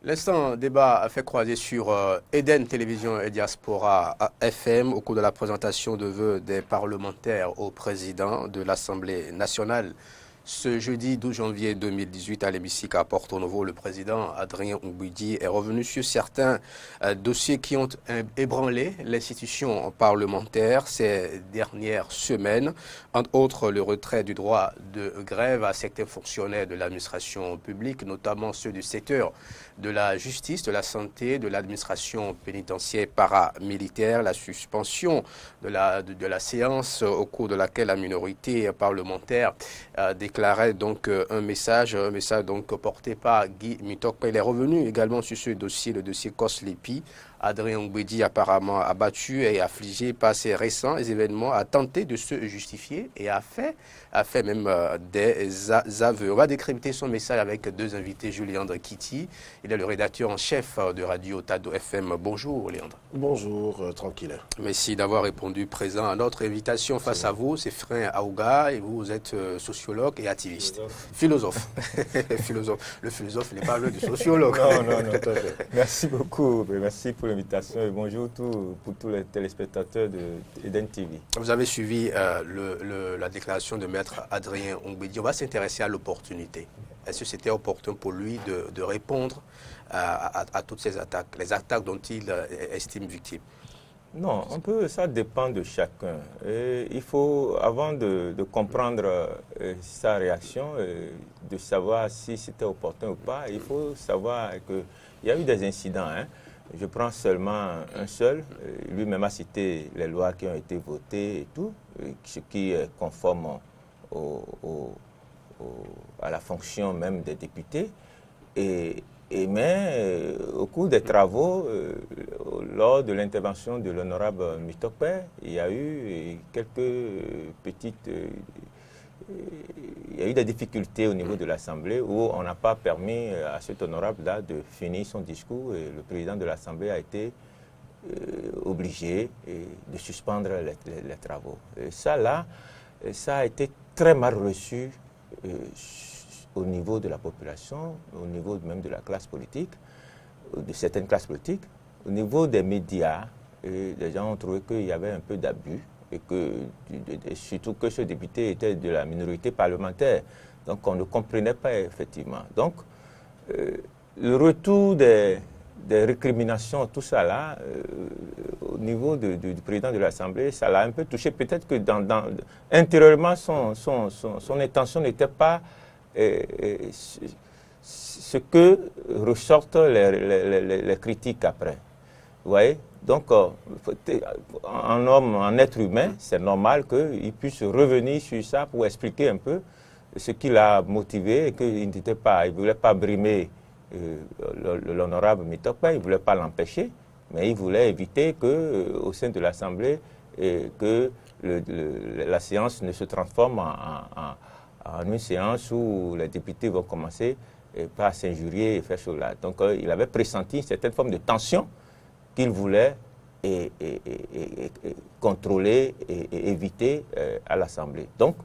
L'instant débat a fait croiser sur Eden Télévision et Diaspora FM au cours de la présentation de vœux des parlementaires au président de l'Assemblée nationale. Ce jeudi 12 janvier 2018 à l'hémicycle à Porto Novo, le président Adrien Oubuidi est revenu sur certains dossiers qui ont ébranlé l'institution parlementaire ces dernières semaines, entre autres le retrait du droit de grève à certains fonctionnaires de l'administration publique, notamment ceux du secteur de la justice, de la santé, de l'administration pénitentiaire paramilitaire, la suspension de la séance au cours de laquelle la minorité parlementaire déclarait donc un message donc porté par Guy Mitokpe. Il est revenu également sur ce dossier, le dossier Koslipi. Adrien Oubuidi, apparemment abattu et affligé par ces récents événements, a tenté de se justifier et a fait même des aveux. On va décrypter son message avec deux invités. Léandre Kitty, il est le rédacteur en chef de Radio Tado FM. Bonjour Léandre. Bonjour, tranquille. Merci d'avoir répondu présent à notre invitation. Face à vous, c'est Frein Aouga et vous êtes sociologue et activiste. Philosophe. Philosophe. Le philosophe n'est pas le du sociologue. Non, tout à fait. Merci beaucoup. Merci pour l'invitation et bonjour pour tous les téléspectateurs de Eden TV. Vous avez suivi la déclaration de maître Adrien Oubuidi. On va s'intéresser à l'opportunité. Est-ce que c'était opportun pour lui de répondre à toutes ces attaques, les attaques dont il estime victime? Non, ça dépend de chacun. Et il faut, avant de comprendre sa réaction, de savoir si c'était opportun ou pas, il faut savoir qu'il y a eu des incidents. Je prends seulement un seul. Lui-même a cité les lois qui ont été votées et tout, ce qui est conforme à la fonction même des députés. Mais au cours des travaux, lors de l'intervention de l'honorable Mitokpe, il y a eu il y a eu des difficultés au niveau de l'Assemblée où on n'a pas permis à cet honorable-là de finir son discours et le président de l'Assemblée a été obligé de suspendre les travaux. Et ça a été très mal reçu au niveau de la population, au niveau même de la classe politique, de certaines classes politiques. Au niveau des médias, les gens ont trouvé qu'il y avait un peu d'abus et surtout que ce député était de la minorité parlementaire. Donc on ne comprenait pas effectivement. Donc le retour des récriminations, tout ça là, au niveau du président de l'Assemblée, ça l'a un peu touché. Peut-être que intérieurement, son intention n'était pas ce que ressortent les critiques après. Vous voyez? Donc, un être humain, c'est normal qu'il puisse revenir sur ça pour expliquer un peu ce qui l'a motivé et qu'il ne voulait pas brimer l'honorable Mitokpe, il ne voulait pas l'empêcher, mais il voulait éviter qu'au sein de l'Assemblée, que la séance ne se transforme en une séance où les députés vont commencer par s'injurier et faire cela. Donc, il avait pressenti une certaine forme de tension qu'il voulait contrôler et éviter à l'Assemblée. Donc,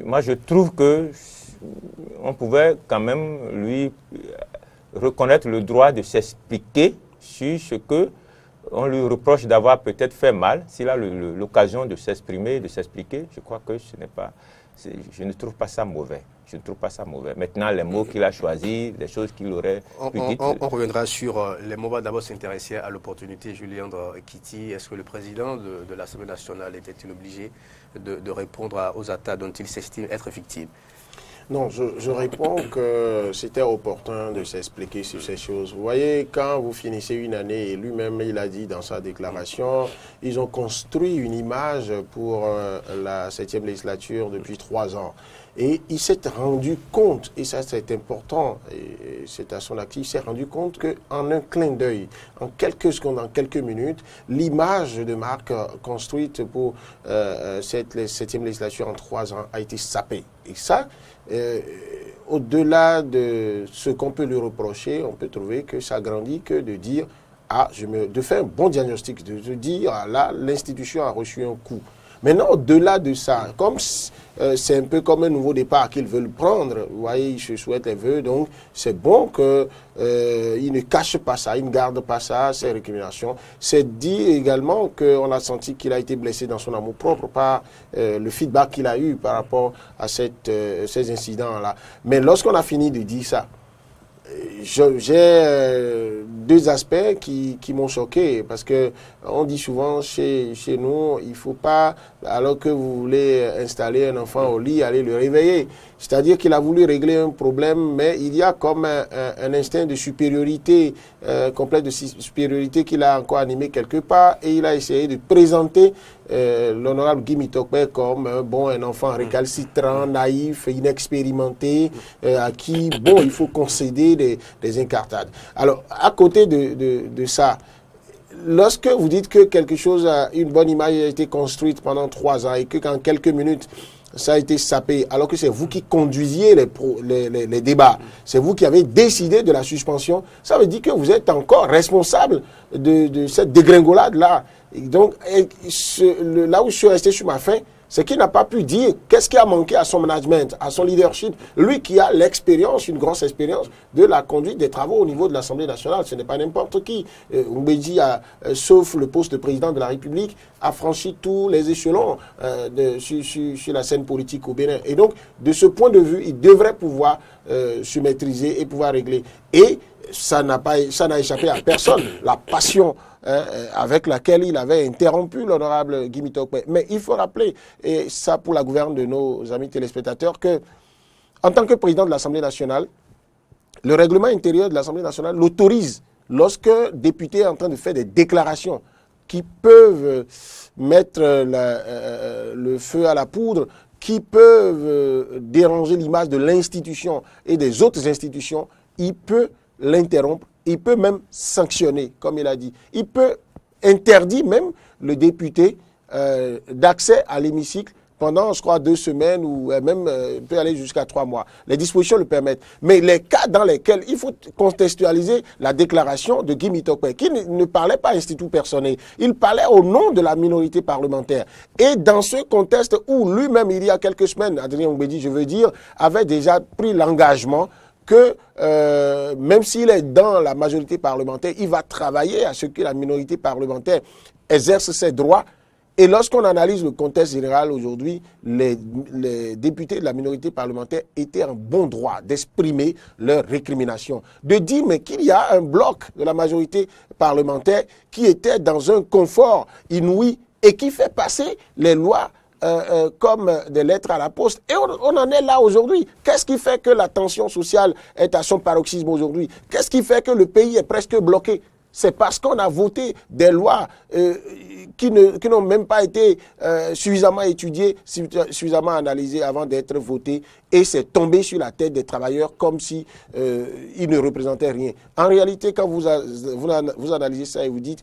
moi, je trouve qu'on pouvait quand même lui reconnaître le droit de s'expliquer sur ce qu'on lui reproche d'avoir peut-être fait mal. S'il a l'occasion de s'exprimer, de s'expliquer, je crois que je ne trouve pas ça mauvais. Je ne trouve pas ça mauvais. Maintenant, les mots qu'il a choisis, les choses qu'il aurait pu dire... On reviendra sur les mots. On va d'abord s'intéresser à l'opportunité. Léandre Kitty, est-ce que le président de l'Assemblée nationale était-il obligé de répondre aux attaques dont il s'estime être victime? Non, je réponds que c'était opportun de s'expliquer sur ces choses. Vous voyez, quand vous finissez une année, et lui-même, il a dit dans sa déclaration, ils ont construit une image pour la 7e législature depuis 3 ans. Et il s'est rendu compte, et ça c'est important, et c'est à son actif, il s'est rendu compte qu'en un clin d'œil, en quelques secondes, en quelques minutes, l'image de marque construite pour cette 7e législature en 3 ans a été sapée. Et ça, au-delà de ce qu'on peut lui reprocher, on peut trouver que ça grandit que de dire, de faire un bon diagnostic, de dire, là, l'institution a reçu un coup. Maintenant, au-delà de ça, comme c'est un peu comme un nouveau départ qu'ils veulent prendre, vous voyez, ils se souhaitent les vœux, donc c'est bon qu'ils ne cachent pas ça, ils ne gardent pas ça, ces récriminations. C'est dit également qu'on a senti qu'il a été blessé dans son amour-propre par le feedback qu'il a eu par rapport à ces incidents-là. Mais lorsqu'on a fini de dire ça, j'ai deux aspects qui m'ont choqué, parce que on dit souvent chez nous, il ne faut pas, alors que vous voulez installer un enfant au lit, aller le réveiller. C'est-à-dire qu'il a voulu régler un problème, mais il y a comme un instinct de supériorité, complexe de supériorité qu'il a encore animé quelque part, et il a essayé de présenter l'honorable Guy Mitokpe comme un enfant récalcitrant, naïf, inexpérimenté, à qui, il faut concéder des incartades. Alors, à côté de ça, lorsque vous dites que quelque chose, une bonne image a été construite pendant 3 ans et que qu'en quelques minutes, ça a été sapé, alors que c'est vous qui conduisiez les débats, c'est vous qui avez décidé de la suspension, ça veut dire que vous êtes encore responsable de cette dégringolade-là. Donc, là où je suis resté sur ma faim, c'est qu'il n'a pas pu dire qu'est-ce qui a manqué à son management, à son leadership. Lui qui a l'expérience, une grosse expérience de la conduite des travaux au niveau de l'Assemblée nationale. Ce n'est pas n'importe qui. Mbedji, sauf le poste de président de la République, a franchi tous les échelons sur la scène politique au Bénin. Et donc, de ce point de vue, il devrait pouvoir se maîtriser et pouvoir régler. Et ça n'a échappé à personne. La passion avec laquelle il avait interrompu l'honorable Guy Mitokpe. Mais il faut rappeler, et ça pour la gouverne de nos amis téléspectateurs, que en tant que président de l'Assemblée nationale, le règlement intérieur de l'Assemblée nationale l'autorise lorsque député est en train de faire des déclarations qui peuvent mettre le feu à la poudre, qui peuvent déranger l'image de l'institution et des autres institutions, il peut l'interrompre. Il peut même sanctionner, comme il a dit. Il peut interdire même le député d'accès à l'hémicycle pendant, je crois, 2 semaines ou même peut aller jusqu'à 3 mois. Les dispositions le permettent. Mais les cas dans lesquels il faut contextualiser la déclaration de Guy Mitokpe, qui ne parlait pas institut personnel, il parlait au nom de la minorité parlementaire. Et dans ce contexte où lui-même, il y a quelques semaines, Adrien Mbedji, je veux dire, avait déjà pris l'engagement que même s'il est dans la majorité parlementaire, il va travailler à ce que la minorité parlementaire exerce ses droits. Et lorsqu'on analyse le contexte général aujourd'hui, les députés de la minorité parlementaire étaient en bon droit d'exprimer leur récrimination. De dire mais qu'il y a un bloc de la majorité parlementaire qui était dans un confort inouï et qui fait passer les lois comme des lettres à la poste. Et on en est là aujourd'hui. Qu'est-ce qui fait que la tension sociale est à son paroxysme aujourd'hui? Qu'est-ce qui fait que le pays est presque bloqué? C'est parce qu'on a voté des lois qui n'ont même pas été suffisamment étudiées, suffisamment analysées avant d'être votées. Et c'est tombé sur la tête des travailleurs comme si ils ne représentaient rien. En réalité, quand vous analysez ça et vous dites,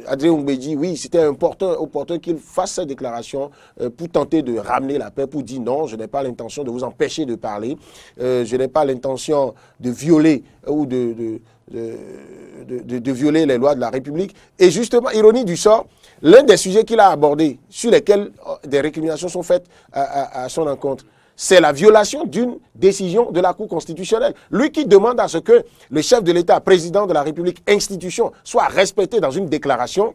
Adrien Mbedji, oui, c'était opportun qu'il fasse cette déclaration pour tenter de ramener la paix, pour dire non, je n'ai pas l'intention de vous empêcher de parler, je n'ai pas l'intention de violer ou de violer les lois de la République. Et justement, ironie du sort, l'un des sujets qu'il a abordés, sur lesquels des récriminations sont faites à son encontre, c'est la violation d'une décision de la Cour constitutionnelle. Lui qui demande à ce que le chef de l'État, président de la République, institution, soit respecté dans une déclaration,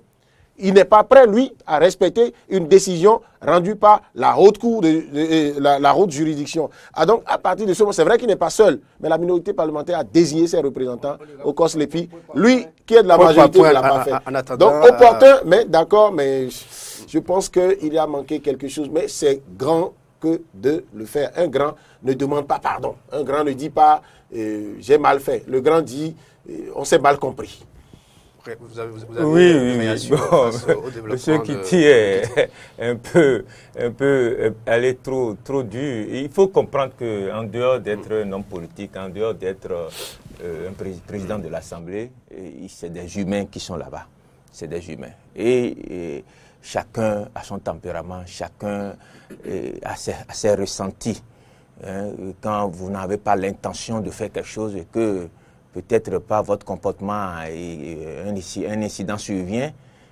il n'est pas prêt, lui, à respecter une décision rendue par la haute cour, la haute juridiction. Ah donc, à partir de ce moment, c'est vrai qu'il n'est pas seul, mais la minorité parlementaire a désigné ses représentants au COS-LEPI. Lui, qui est de la majorité, ne l'a pas fait. Donc, opportun, mais d'accord, mais je pense qu'il a manqué quelque chose. Mais c'est grand que de le faire. Un grand ne demande pas pardon. Un grand ne dit pas j'ai mal fait. Le grand dit on s'est mal compris. Vous avez oui. Bon, monsieur Kiti est un peu allé trop dur. Il faut comprendre qu'en dehors d'être un homme politique, en dehors d'être un président de l'Assemblée, c'est des humains qui sont là-bas. C'est des humains. Et chacun a son tempérament, chacun a ses ressentis. Quand vous n'avez pas l'intention de faire quelque chose et que peut-être pas votre comportement et un incident survient,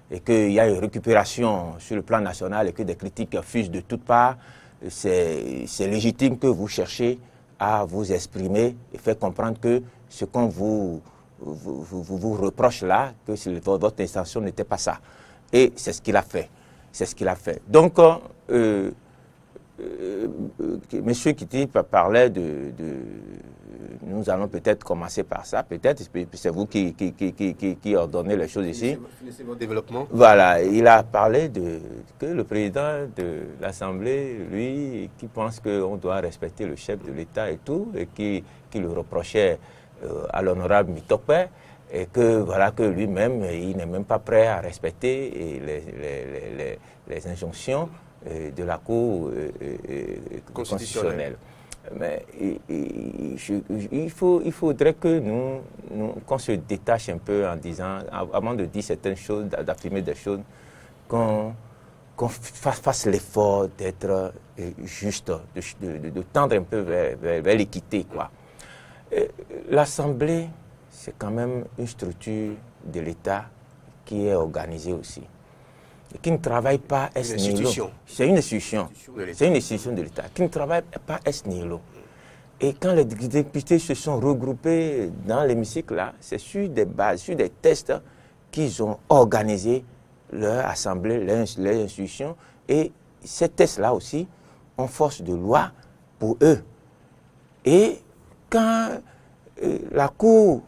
et qu'il y a une récupération sur le plan national et que des critiques fusent de toutes parts, c'est légitime que vous cherchiez à vous exprimer et faire comprendre que ce qu'on vous reproche là, que votre intention n'était pas ça. Et c'est ce qu'il a fait. C'est ce qu'il a fait. Donc, Monsieur Kitty parlait nous allons peut-être commencer par ça, peut-être, c'est vous qui ordonnez les choses ici. Finissez votre développement. Voilà, il a parlé que le président de l'Assemblée, lui, qui pense qu'on doit respecter le chef de l'État et tout, et qui le reprochait à l'honorable Mitopé, et que voilà que lui-même, il n'est même pas prêt à respecter les injonctions de la Cour constitutionnelle. Mais il faudrait que qu'on se détache un peu en disant, avant de dire certaines choses, d'affirmer des choses, qu'on fasse l'effort d'être juste, de tendre un peu vers l'équité, quoi. L'Assemblée, c'est quand même une structure de l'État qui est organisée aussi, et qui ne travaille pas ex nihilo. C'est une institution. C'est une institution de l'État qui ne travaille pas ex nihilo. Et quand les députés se sont regroupés dans l'hémicycle là, c'est sur des bases, sur des tests qu'ils ont organisé leur assemblée, leur institution. Et ces tests-là aussi ont force de loi pour eux. Et quand la Cour,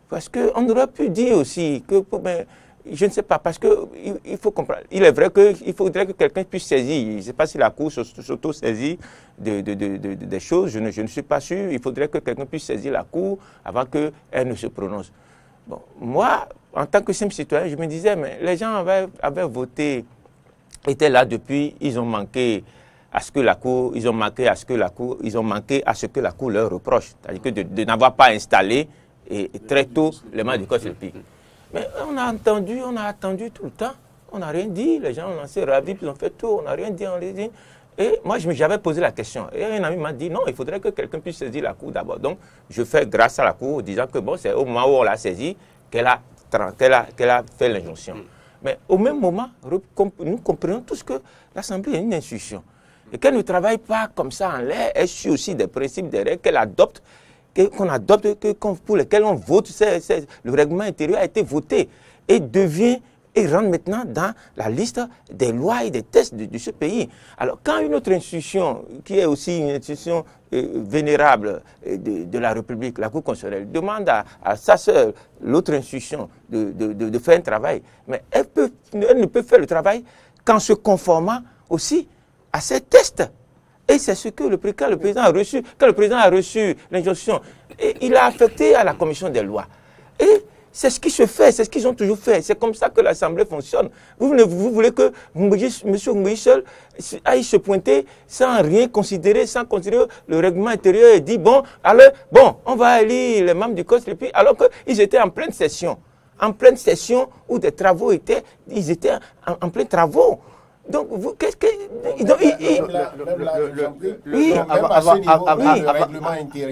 parce qu'on aurait pu dire aussi que, je ne sais pas, parce qu'il faut comprendre, il est vrai qu'il faudrait que quelqu'un puisse saisir, je ne sais pas si la Cour s'auto-saisit des choses, je ne suis pas sûr, il faudrait que quelqu'un puisse saisir la Cour avant qu'elle ne se prononce. Bon, moi, en tant que simple citoyen, je me disais, mais les gens avaient voté, étaient là depuis, ils ont manqué à ce que la Cour, ils ont manqué à ce que la Cour leur reproche, c'est-à-dire que de n'avoir pas installé et très tôt les membres du COSLEPI. Mais on a attendu tout le temps, on n'a rien dit, les gens ont s'est ravis, ils ont fait tout, on n'a rien dit, on les dit. Et moi, j'avais posé la question. Et un ami m'a dit, non, il faudrait que quelqu'un puisse saisir la Cour d'abord. Donc, je fais grâce à la Cour, disant que bon, c'est au moment où on l'a saisi qu'elle a fait l'injonction. Mais au même moment, nous comprenons tous que l'Assemblée est une institution. Et qu'elle ne travaille pas comme ça en l'air, elle suit aussi des principes, des règles qu'elle adopte, qu'on adopte, pour lesquels on vote. Le règlement intérieur a été voté et rentre maintenant dans la liste des lois et des tests de ce pays. Alors, quand une autre institution, qui est aussi une institution vénérable de la République, la Cour constitutionnelle, demande à sa sœur, l'autre institution, de faire un travail, mais elle ne peut faire le travail qu'en se conformant aussi à ces tests. Et c'est ce que le président a reçu. Quand le président a reçu l'injonction, il a affecté à la commission des lois. Et c'est ce qui se fait, c'est ce qu'ils ont toujours fait. C'est comme ça que l'Assemblée fonctionne. Vous voulez que M. Ngouyi seul aille se pointer sans rien considérer, sans considérer le règlement intérieur et dire, bon, alors, on va élire les membres du COSLEPI, alors qu'ils étaient en pleine session. En pleine session où des travaux ils étaient en plein travaux. Donc, qu'est-ce que...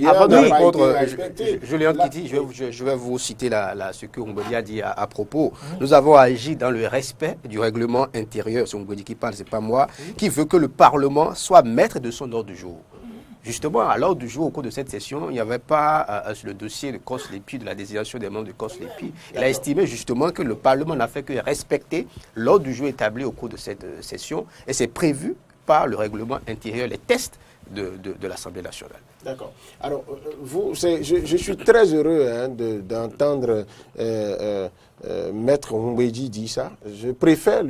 Avant de répondre, Julien Kitty, je vais vous citer ce que Ngouedi a dit à propos. Nous avons agi dans le respect du règlement intérieur. C'est Ngouedi qui parle, c'est pas moi, qui veut que le Parlement soit maître de son ordre du jour. Justement, à l'ordre du jour, au cours de cette session, il n'y avait pas le dossier de COSLEPI, de la désignation des membres de COSLEPI. Il a estimé justement que le Parlement n'a fait que respecter l'ordre du jour établi au cours de cette session. Et c'est prévu par le règlement intérieur, les tests de l'Assemblée nationale. D'accord. Alors, je suis très heureux d'entendre Maître Ngouedi dire ça. Je préfère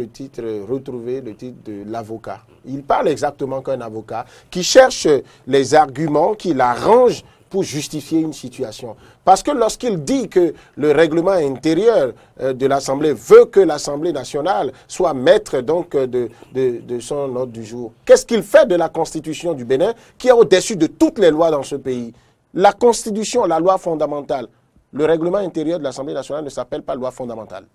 retrouver le titre de l'avocat. Il parle exactement qu'un avocat qui cherche les arguments qui l'arrangent pour justifier une situation. Parce que lorsqu'il dit que le règlement intérieur de l'Assemblée veut que l'Assemblée nationale soit maître donc de son ordre du jour, qu'est-ce qu'il fait de la Constitution du Bénin qui est au-dessus de toutes les lois dans ce pays? La Constitution, la loi fondamentale, le règlement intérieur de l'Assemblée nationale ne s'appelle pas loi fondamentale.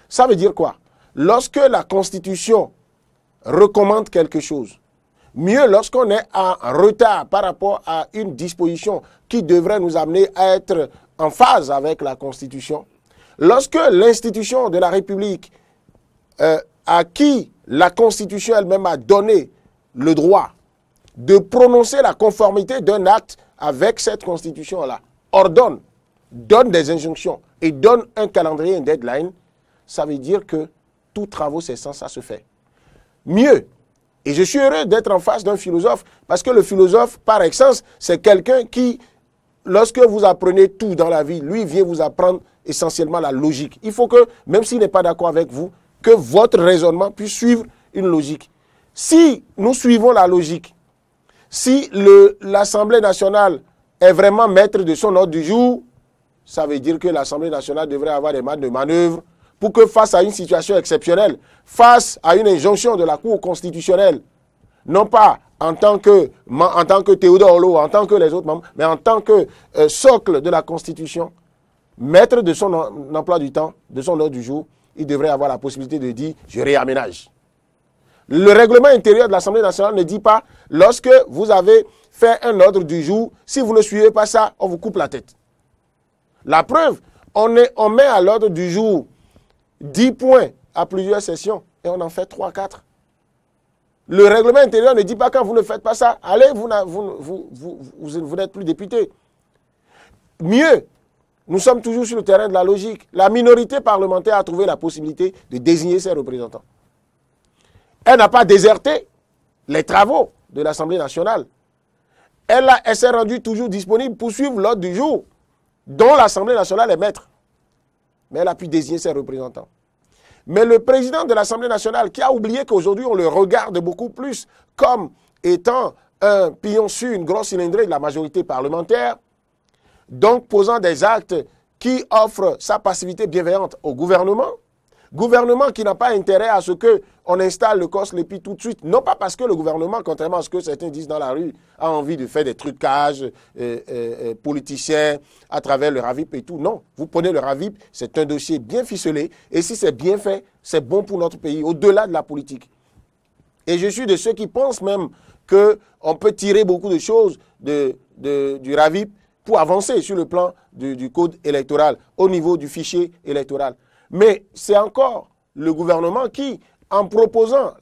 Ça veut dire quoi? Lorsque la Constitution recommande quelque chose, mieux lorsqu'on est en retard par rapport à une disposition qui devrait nous amener à être en phase avec la Constitution. Lorsque l'institution de la République à qui la Constitution elle-même a donné le droit de prononcer la conformité d'un acte avec cette Constitution-là, ordonne, donne des injonctions et donne un calendrier, un deadline, ça veut dire que tous travaux cessants, ça se fait. Mieux, et je suis heureux d'être en face d'un philosophe, parce que le philosophe, par essence, c'est quelqu'un qui, lorsque vous apprenez tout dans la vie, lui vient vous apprendre essentiellement la logique. Il faut que, même s'il n'est pas d'accord avec vous, que votre raisonnement puisse suivre une logique. Si nous suivons la logique, si l'Assemblée nationale est vraiment maître de son ordre du jour, ça veut dire que l'Assemblée nationale devrait avoir des marges de manœuvre pour que face à une situation exceptionnelle, face à une injonction de la Cour constitutionnelle, non pas en tant que Théodore Lo, en tant que les autres membres, mais en tant que socle de la Constitution, maître de son emploi du temps, de son ordre du jour, il devrait avoir la possibilité de dire « je réaménage ». Le règlement intérieur de l'Assemblée nationale ne dit pas, lorsque vous avez fait un ordre du jour, si vous ne suivez pas ça, on vous coupe la tête. La preuve, on met à l'ordre du jour 10 points à plusieurs sessions et on en fait 3, 4. Le règlement intérieur ne dit pas quand vous ne faites pas ça, allez, vous n'êtes plus député. Mieux, nous sommes toujours sur le terrain de la logique. La minorité parlementaire a trouvé la possibilité de désigner ses représentants. Elle n'a pas déserté les travaux de l'Assemblée nationale. Elle s'est rendue toujours disponible pour suivre l'ordre du jour dont l'Assemblée nationale est maître. Mais elle a pu désigner ses représentants. Mais le président de l'Assemblée nationale, qui a oublié qu'aujourd'hui on le regarde beaucoup plus comme étant un pion sur une grosse cylindrée de la majorité parlementaire, donc posant des actes qui offrent sa passivité bienveillante au gouvernement qui n'a pas intérêt à ce qu'on installe le COS-LEPI tout de suite. Non pas parce que le gouvernement, contrairement à ce que certains disent dans la rue, a envie de faire des trucages politiciens à travers le RAVIP et tout. Non, vous prenez le RAVIP, c'est un dossier bien ficelé. Et si c'est bien fait, c'est bon pour notre pays, au-delà de la politique. Et je suis de ceux qui pensent même qu'on peut tirer beaucoup de choses du RAVIP pour avancer sur le plan du code électoral, au niveau du fichier électoral. Mais c'est encore le gouvernement qui, en proposant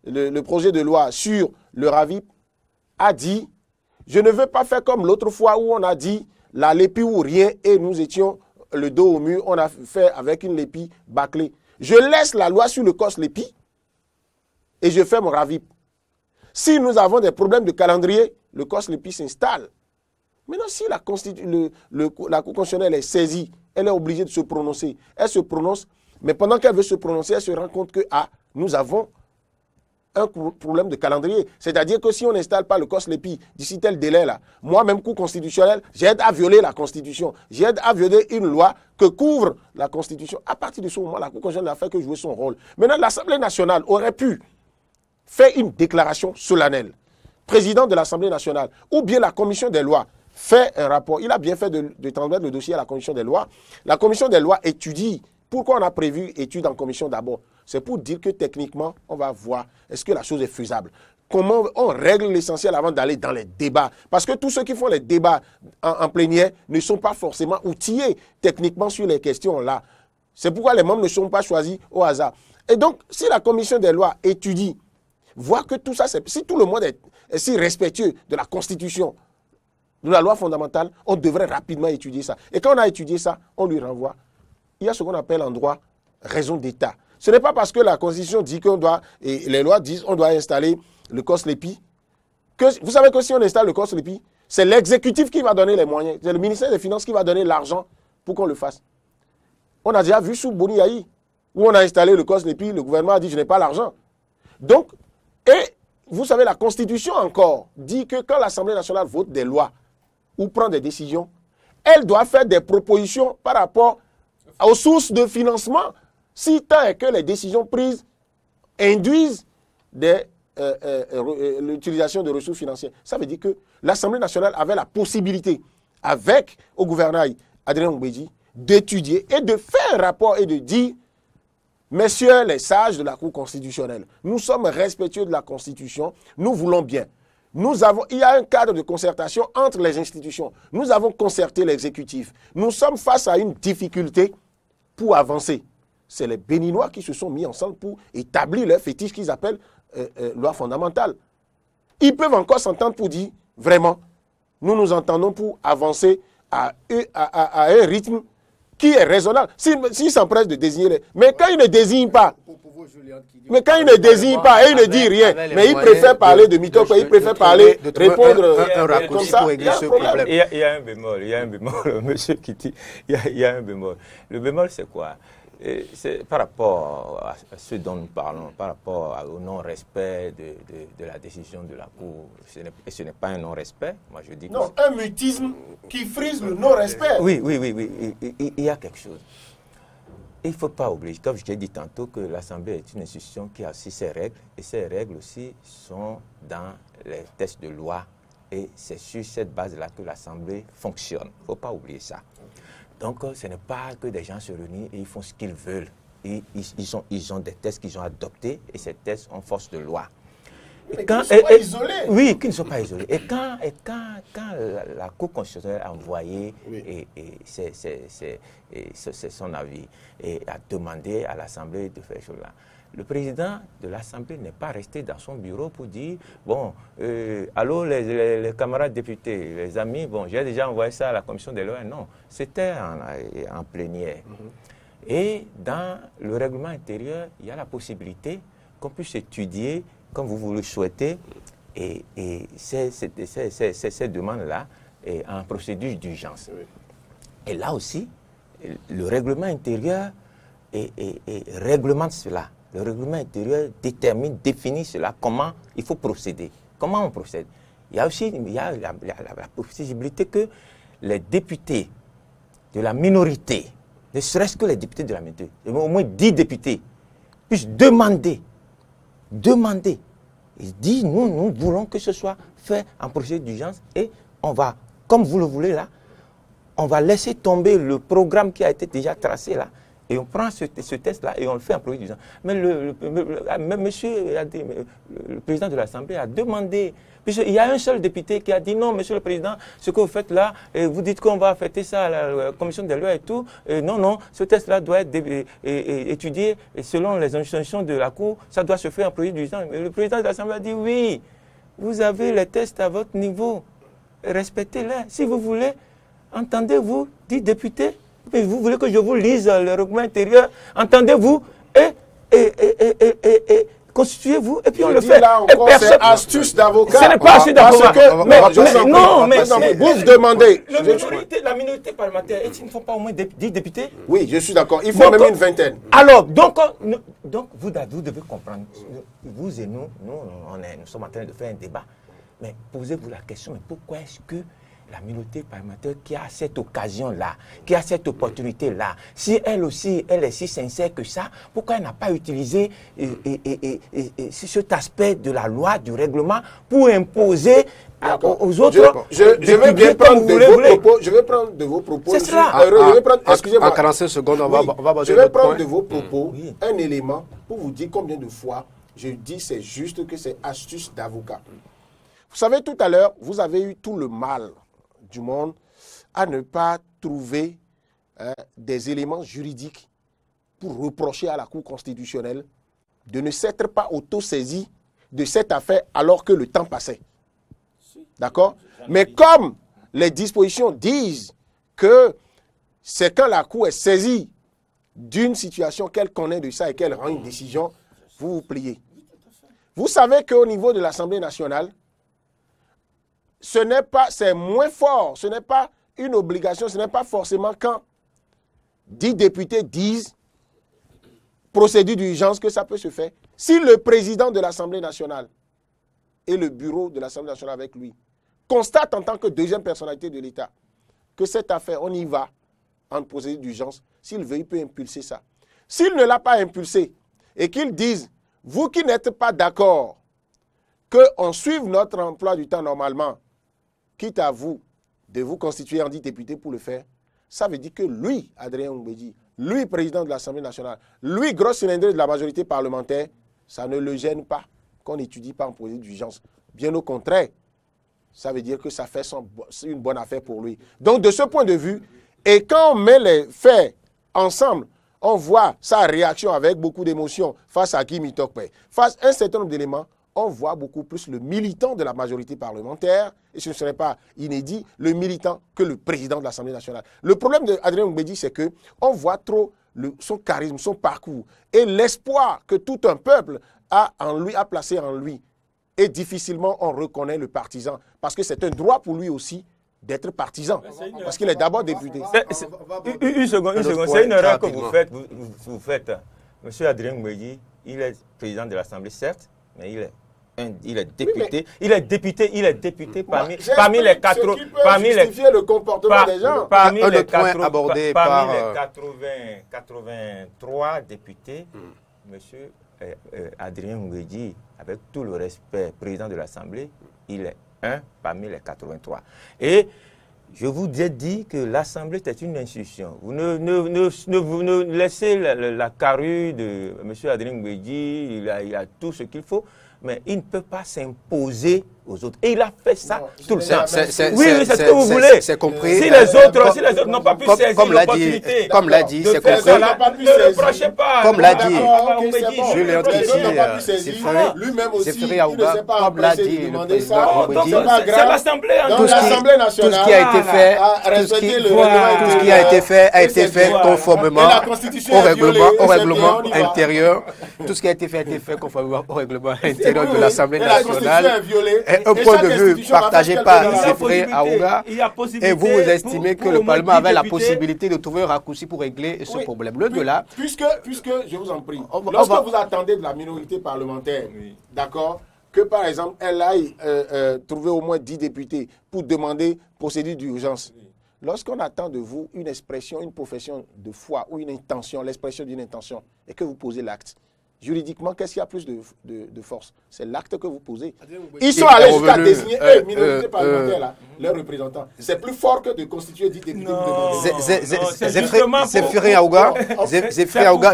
le projet de loi sur le RAVIP, a dit « Je ne veux pas faire comme l'autre fois où on a dit la LEPI ou rien et nous étions le dos au mur, on a fait avec une LEPI bâclée. Je laisse la loi sur le COS-LEPI et je fais mon RAVIP. Si nous avons des problèmes de calendrier, le COS-LEPI s'installe. Maintenant, si la Cour constitutionnelle est saisie, elle est obligée de se prononcer. Elle se prononce, mais pendant qu'elle veut se prononcer, elle se rend compte que nous avons un problème de calendrier. C'est-à-dire que si on n'installe pas le COS-LEPI d'ici tel délai-là, moi-même, Cour constitutionnelle, j'aide à violer la Constitution. J'aide à violer une loi que couvre la Constitution. À partir de ce moment, la Cour constitutionnelle n'a fait que jouer son rôle. Maintenant, l'Assemblée nationale aurait pu faire une déclaration solennelle. Président de l'Assemblée nationale, ou bien la commission des lois, fait un rapport. Il a bien fait de transmettre le dossier à la commission des lois. La commission des lois étudie. Pourquoi on a prévu étude en commission d'abord? C'est pour dire que techniquement, on va voir est-ce que la chose est faisable. Comment on règle l'essentiel avant d'aller dans les débats. Parce que tous ceux qui font les débats en plénière ne sont pas forcément outillés techniquement sur les questions-là. C'est pourquoi les membres ne sont pas choisis au hasard. Et donc, si la commission des lois étudie, voit que tout ça, si tout le monde est si respectueux de la Constitution, de la loi fondamentale, on devrait rapidement étudier ça. Et quand on a étudié ça, on lui renvoie. Il y a ce qu'on appelle en droit raison d'État. Ce n'est pas parce que la Constitution dit qu'on doit, et les lois disent qu'on doit installer le COS-LEPI, que vous savez que si on installe le COS-LEPI, c'est l'exécutif qui va donner les moyens. C'est le ministère des Finances qui va donner l'argent pour qu'on le fasse. On a déjà vu sous Boni Yayi, où on a installé le COS-LEPI, le gouvernement a dit je n'ai pas l'argent. Donc, et vous savez, la Constitution encore dit que quand l'Assemblée nationale vote des lois, ou prend des décisions, elle doit faire des propositions par rapport aux sources de financement, si tant est que les décisions prises induisent l'utilisation de ressources financières. Ça veut dire que l'Assemblée nationale avait la possibilité, avec au gouvernail Adrien Ngbeji, d'étudier et de faire un rapport et de dire « Messieurs les sages de la Cour constitutionnelle, nous sommes respectueux de la Constitution, nous voulons bien. Il y a un cadre de concertation entre les institutions. Nous avons concerté l'exécutif. Nous sommes face à une difficulté pour avancer. c'est les Béninois qui se sont mis ensemble pour établir leur fétiche qu'ils appellent loi fondamentale. Ils peuvent encore s'entendre pour dire, vraiment, nous nous entendons pour avancer à un rythme qui est raisonnable. S'ils s'empressent de désigner, mais quand ils ne désignent pas, et ils ne disent rien, mais ils préfèrent parler de mytho, ils préfèrent parler, répondre un raccourci pour régler ce problème. Il y a un bémol, monsieur Kitty, il y a un bémol. Le bémol, c'est quoi? C'est par rapport à ce dont nous parlons, par rapport au non-respect de la décision de la Cour. Et ce n'est pas un non-respect, moi je dis que... Non, un mutisme qui frise le non-respect. Oui, il y a quelque chose. Il ne faut pas oublier, comme je l'ai dit tantôt, que l'Assemblée est une institution qui a aussi ses règles, et ces règles aussi sont dans les textes de loi, et c'est sur cette base-là que l'Assemblée fonctionne. Il ne faut pas oublier ça. Donc, ce n'est pas que des gens se réunissent et ils font ce qu'ils veulent. Ils ont des textes qu'ils ont adoptés et ces textes ont force de loi. Mais qui ne sont pas isolés. Oui, qui ne sont pas isolés. Et quand la Cour constitutionnelle a envoyé son avis et a demandé à l'Assemblée de faire cela, le président de l'Assemblée n'est pas resté dans son bureau pour dire « Bon, allô les camarades députés, les amis, bon, j'ai déjà envoyé ça à la commission des lois. » Non, c'était en plénière. Et dans le règlement intérieur, il y a la possibilité qu'on puisse étudier, comme vous le souhaitez, et ces demandes-là en procédure d'urgence. Et là aussi, le règlement intérieur réglemente cela. Le règlement intérieur définit cela, comment il faut procéder. Comment on procède? Il y a aussi la possibilité que les députés de la minorité, ne serait-ce que les députés de la minorité, au moins 10 députés, puissent demander, ils disent, nous voulons que ce soit fait en procédure d'urgence et on va, comme vous le voulez là, on va laisser tomber le programme qui a été déjà tracé là, et on prend ce test-là et on le fait en procédure d'urgence. Mais le président de l'Assemblée a demandé, puisqu'il y a un seul député qui a dit non, monsieur le président, ce que vous faites là, vous dites qu'on va affecter ça à la commission des lois et tout. Non, ce test-là doit être étudié selon les instructions de la Cour, ça doit se faire en procédure d'urgence. Mais le président de l'Assemblée a dit oui, vous avez les tests à votre niveau, respectez-les. Si vous voulez, entendez-vous, dit député. Mais vous voulez que je vous lise le règlement intérieur, entendez-vous et constituez-vous et puis on le fait. Là encore, c'est astuce d'avocat. Ce n'est pas astuce d'avocat. Mais vous demandez. La minorité parlementaire, ils ne font pas au moins 10 députés? Oui, je suis d'accord. Il faut même une vingtaine. Alors, donc vous devez comprendre. Vous et nous sommes en train de faire un débat. Mais posez-vous la question, mais pourquoi est-ce que la minorité parlementaire qui a cette occasion-là, qui a cette opportunité-là, si elle aussi, elle est si sincère que ça, pourquoi elle n'a pas utilisé cet aspect de la loi, du règlement, pour imposer aux autres... Je vais bien prendre de vos propos. Je vais prendre de vos propos. C'est cela. Excusez-moi. En 45 secondes, on va je vais prendre de vos propos un élément pour vous dire combien de fois je dis c'est juste que c'est astuce d'avocat. Vous savez, tout à l'heure, vous avez eu tout le mal du monde à ne pas trouver des éléments juridiques pour reprocher à la Cour constitutionnelle de ne s'être pas auto-saisi de cette affaire alors que le temps passait. D'accord? Mais comme les dispositions disent que c'est quand la Cour est saisie d'une situation qu'elle connaît de ça et qu'elle rend une décision, vous vous pliez. Vous savez qu'au niveau de l'Assemblée nationale, c'est moins fort, ce n'est pas une obligation, ce n'est pas forcément quand 10 députés disent procédure d'urgence que ça peut se faire. Si le président de l'Assemblée nationale et le bureau de l'Assemblée nationale avec lui constatent en tant que deuxième personnalité de l'État que cette affaire, on y va en procédure d'urgence, s'il veut, il peut impulser ça. S'il ne l'a pas impulsé et qu'ils disent, vous qui n'êtes pas d'accord qu'on suive notre emploi du temps normalement, quitte à vous de vous constituer en 10 députés pour le faire, ça veut dire que lui, Adrien Oumbédi, lui, président de l'Assemblée nationale, lui, gros cylindré de la majorité parlementaire, ça ne le gêne pas qu'on n'étudie pas en procédure d'urgence. Bien au contraire, ça veut dire que ça fait une bonne affaire pour lui. Donc, de ce point de vue, et quand on met les faits ensemble, on voit sa réaction avec beaucoup d'émotion face à Guy Mitokpe. Face à un certain nombre d'éléments, on voit beaucoup plus le militant de la majorité parlementaire, et ce ne serait pas inédit, le militant que le président de l'Assemblée nationale. Le problème d'Adrien Mbedi, c'est qu'on voit trop son charisme, son parcours, et l'espoir que tout un peuple a placé en lui. Et difficilement on reconnaît le partisan, parce que c'est un droit pour lui aussi d'être partisan, parce qu'il est d'abord député. Une seconde, c'est une erreur que vous faites. Monsieur Adrien Mbedi, il est président de l'Assemblée, certes, mais il est député. Oui, il est député parmi les 80. Parmi les le comportement des gens. Parmi les 83 députés, monsieur Adrien Mbedi, avec tout le respect, président de l'Assemblée, il est un parmi les 83. Et je vous ai dit que l'Assemblée est une institution. Vous ne laissez la carrure de M. Adrien Mbedi, il a tout ce qu'il faut, mais il ne peut pas s'imposer aux autres. Et il a fait ça tout le temps. Oui, c'est ce que vous voulez. C'est compris. Si les autres n'ont pas pu saisir l'opportunité, comme l'a dit, c'est compris. Ne reprochez pas. Comme l'a dit Julien Kiti, lui-même aussi, il ne sait pas comme l'a dit le président Mbedi. C'est l'Assemblée. Tout ce qui a été fait, tout ce qui a été fait conformément au règlement intérieur. Tout ce qui a été fait conformément au règlement intérieur de l'Assemblée nationale. Un point de vue partagé par Zéphiré Aouga, et vous estimez que le Parlement avait la possibilité de trouver un raccourci pour régler ce problème. Le delà. Puisque, je vous en prie, lorsque vous attendez de la minorité parlementaire, d'accord, que par exemple, elle aille trouver au moins 10 députés pour demander procédure d'urgence. Lorsqu'on attend de vous une expression, une profession de foi ou une intention, l'expression d'une intention, et que vous posez l'acte, juridiquement, qu'est-ce qui a plus de force? C'est l'acte que vous posez. Ils sont allés jusqu'à désigner eux, minorité parlementaire, là, leurs représentants. C'est plus fort que de constituer 10 députés. Zéphiré Aouga,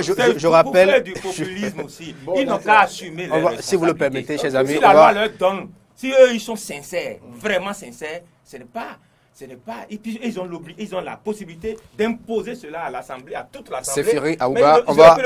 je rappelle... C'est du populisme aussi. Ils n'ont qu'à assumer. Si vous le permettez, chers amis, si la loi leur donne, si eux, ils sont sincères, vraiment sincères, ce n'est pas... Et puis ils ont la possibilité d'imposer cela à l'Assemblée, à toute l'Assemblée. Zéphiré Aouga, on va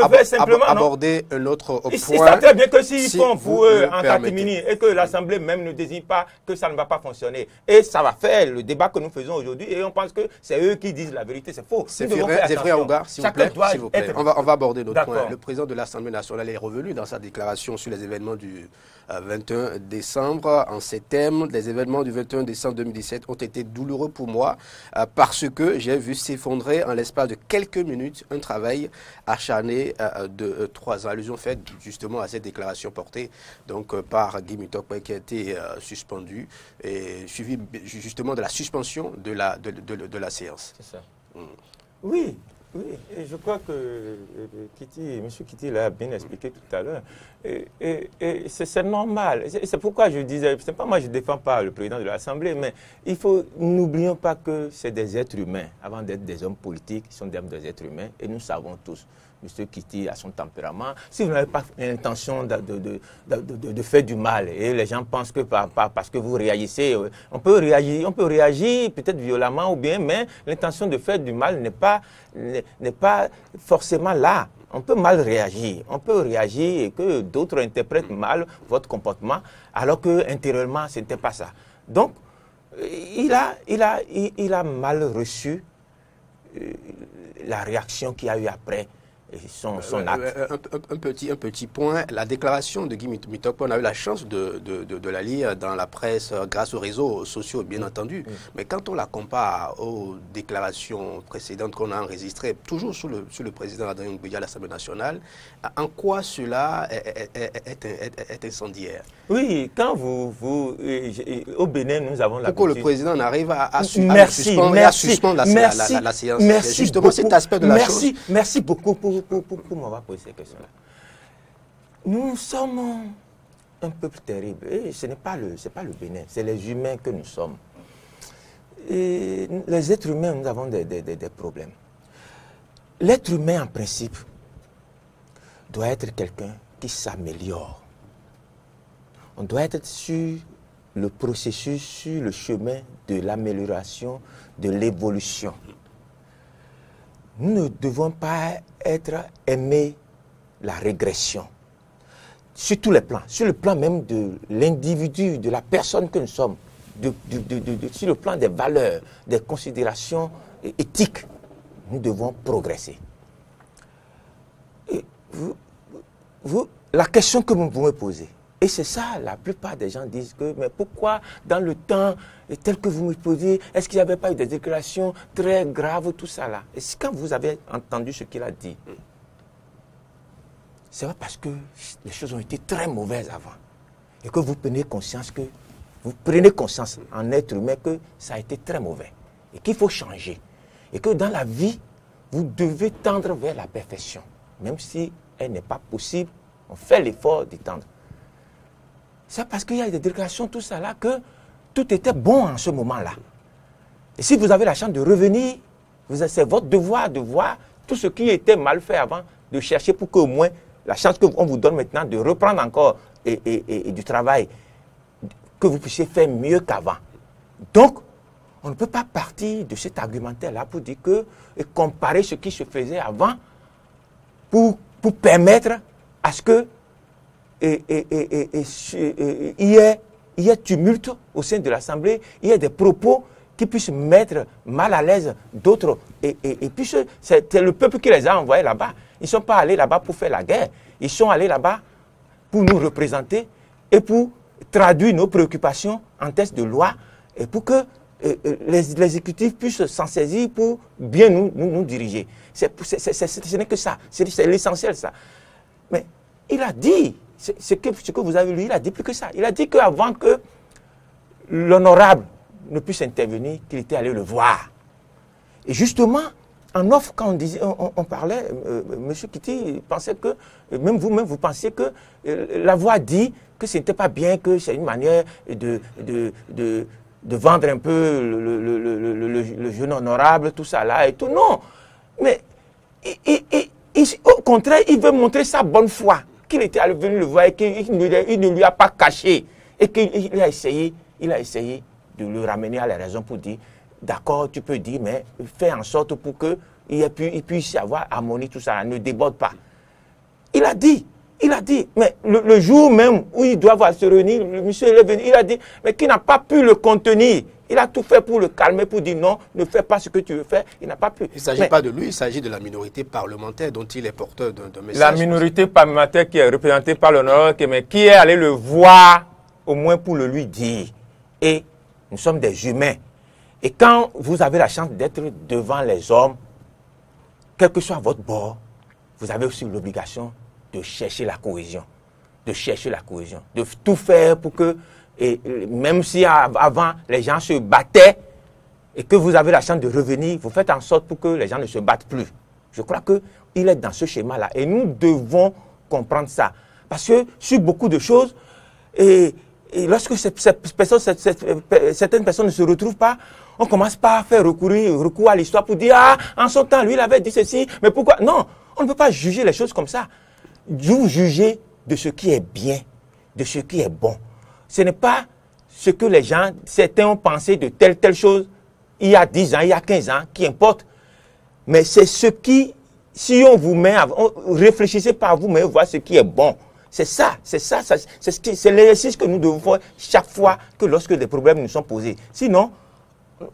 aborder un autre point. Ils savent très bien que s'ils font pour eux en catimini et que l'Assemblée même ne désigne pas, que ça ne va pas fonctionner. Et ça va faire le débat que nous faisons aujourd'hui et on pense que c'est eux qui disent la vérité. C'est faux. Zéphiré Aouga, s'il vous plaît. On va aborder notre point. Le président de l'Assemblée nationale est revenu dans sa déclaration sur les événements du 21 décembre. En ces thèmes, les événements du 21 décembre 2017 ont été douloureux pour moi parce que j'ai vu s'effondrer en l'espace de quelques minutes un travail acharné de 3 ans. Allusion faite justement à cette déclaration portée donc, par Guy Mitokpe qui a été suspendu et suivi justement de la suspension de la séance. C'est ça. Oui. Oui, et je crois que M. Kiti l'a bien expliqué tout à l'heure. Et c'est normal. C'est pourquoi je disais, c'est pas moi je ne défends pas le président de l'Assemblée, mais n'oublions pas que c'est des êtres humains. Avant d'être des hommes politiques, ils sont des êtres humains. Et nous savons tous, M. Kiti a son tempérament. Si vous n'avez pas l'intention de faire du mal, et les gens pensent que parce que vous réagissez, on peut réagir peut-être violemment ou bien, mais l'intention de faire du mal n'est pas forcément là. On peut mal réagir. On peut réagir et que d'autres interprètent mal votre comportement, alors que intérieurement, ce n'était pas ça. Donc, il a mal reçu la réaction qu'il y a eu après son acte. Un petit point, la déclaration de Guy Mitokpe, on a eu la chance de la lire dans la presse grâce aux réseaux sociaux, bien entendu. Mais quand on la compare aux déclarations précédentes qu'on a enregistrées, toujours sous le président Adrien Mbedi à l'Assemblée nationale, en quoi cela est incendiaire? Oui, quand au Bénin, nous avons la... Pourquoi le président n'arrive à suspendre la séance? C'est justement cet aspect de la chose. Merci beaucoup pour m'avoir posé cette question-là. Nous sommes un peuple terrible. Et ce n'est pas le Bénin, c'est les humains que nous sommes. Et les êtres humains, nous avons des problèmes. L'être humain, en principe, doit être quelqu'un qui s'améliore. On doit être sur le processus, sur le chemin de l'amélioration, de l'évolution. nous ne devons pas aimer la régression. Sur tous les plans, sur le plan même de l'individu, de la personne que nous sommes, sur le plan des valeurs, des considérations éthiques, nous devons progresser. Et la question que vous me posez, et c'est ça, la plupart des gens disent que, mais pourquoi dans le temps tel que vous me posez, est-ce qu'il n'y avait pas eu des déclarations très graves, tout ça là? Et quand vous avez entendu ce qu'il a dit, c'est pas parce que les choses ont été très mauvaises avant et que vous prenez conscience en être humain que ça a été très mauvais et qu'il faut changer. Et que dans la vie, vous devez tendre vers la perfection. Même si elle n'est pas possible, on fait l'effort d'y tendre. C'est parce qu'il y a des déclarations, tout ça là, que tout était bon en ce moment-là. Et si vous avez la chance de revenir, c'est votre devoir de voir tout ce qui était mal fait avant, de chercher pour qu'au moins, la chance qu'on vous donne maintenant de reprendre encore et du travail, que vous puissiez faire mieux qu'avant. Donc, on ne peut pas partir de cet argumentaire-là pour dire que, et comparer ce qui se faisait avant pour permettre à ce que il y ait tumulte au sein de l'Assemblée, il y ait des propos qui puissent mettre mal à l'aise d'autres. Et puis, c'est le peuple qui les a envoyés là-bas. Ils ne sont pas allés là-bas pour faire la guerre. Ils sont allés là-bas pour nous représenter et pour traduire nos préoccupations en texte de loi et pour que l'exécutif puisse s'en saisir pour bien nous diriger. Ce n'est que ça. C'est l'essentiel, ça. Mais il a dit, ce que vous avez lu, il a dit plus que ça. Il a dit qu'avant que l'honorable ne puisse intervenir, qu'il était allé le voir. Et justement, en off, quand on parlait, M. Kitty pensait que, même vous-même, vous pensiez que la voix dit que ce n'était pas bien, que c'est une manière de vendre un peu le jeune honorable, tout ça là et tout. Non, mais au contraire, il veut montrer sa bonne foi, qu'il était venu le voir et qu'il ne lui a pas caché et qu'il a essayé de le ramener à la raison pour dire, d'accord, tu peux dire, mais fais en sorte pour qu'il puisse y avoir harmonie, tout ça, ne déborde pas. Il a dit, mais le jour même où ils doivent se réunir, le monsieur est venu, il a dit, mais qui n'a pas pu le contenir. Il a tout fait pour le calmer, pour dire non, ne fais pas ce que tu veux faire. Il n'a pas pu. Il ne s'agit pas de lui, il s'agit de la minorité parlementaire dont il est porteur d'un message. La minorité parlementaire qui est représentée par l'honorable, mais qui est allé le voir, au moins pour le lui dire. Et nous sommes des humains. Et quand vous avez la chance d'être devant les hommes, quel que soit votre bord, vous avez aussi l'obligation de chercher la cohésion. De tout faire pour que, et même si avant les gens se battaient et que vous avez la chance de revenir, vous faites en sorte pour que les gens ne se battent plus. Je crois qu'il est dans ce schéma-là. Et nous devons comprendre ça. Parce que sur beaucoup de choses, et lorsque certaines personnes ne se retrouvent pas, on commence pas à faire recours à l'histoire pour dire « Ah, en son temps, lui, il avait dit ceci, mais pourquoi ?» Non, on ne peut pas juger les choses comme ça. Vous jugez de ce qui est bien, de ce qui est bon. Ce n'est pas ce que certains ont pensé de telle chose il y a 10 ans, il y a 15 ans, qui importe. Mais c'est ce qui, si on vous met, réfléchissez par vous-même, voir ce qui est bon. C'est l'exercice que nous devons faire chaque fois que lorsque des problèmes nous sont posés. Sinon,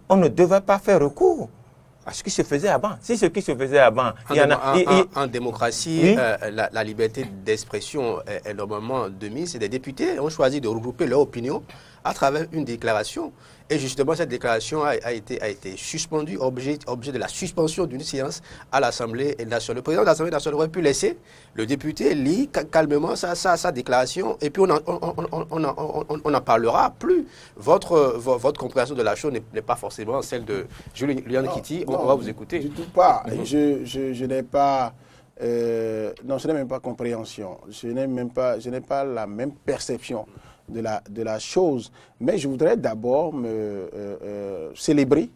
on ne devrait pas faire recours à ce qui se faisait avant. Si ce qui se faisait avant, en démocratie, oui? La liberté d'expression est normalement de mise. Et des députés ont choisi de regrouper leur opinion à travers une déclaration. Et justement, cette déclaration a été suspendue, objet de la suspension d'une séance à l'Assemblée nationale. Le président de l'Assemblée nationale aurait pu laisser le député lire calmement sa déclaration et puis on n'en parlera plus. Votre compréhension de la chose n'est pas forcément celle de Julien Kitty. On va vous écouter. Du tout pas. Je n'ai pas... non, ce n'est même pas compréhension. Je n'ai pas la même perception de la chose. Mais je voudrais d'abord célébrer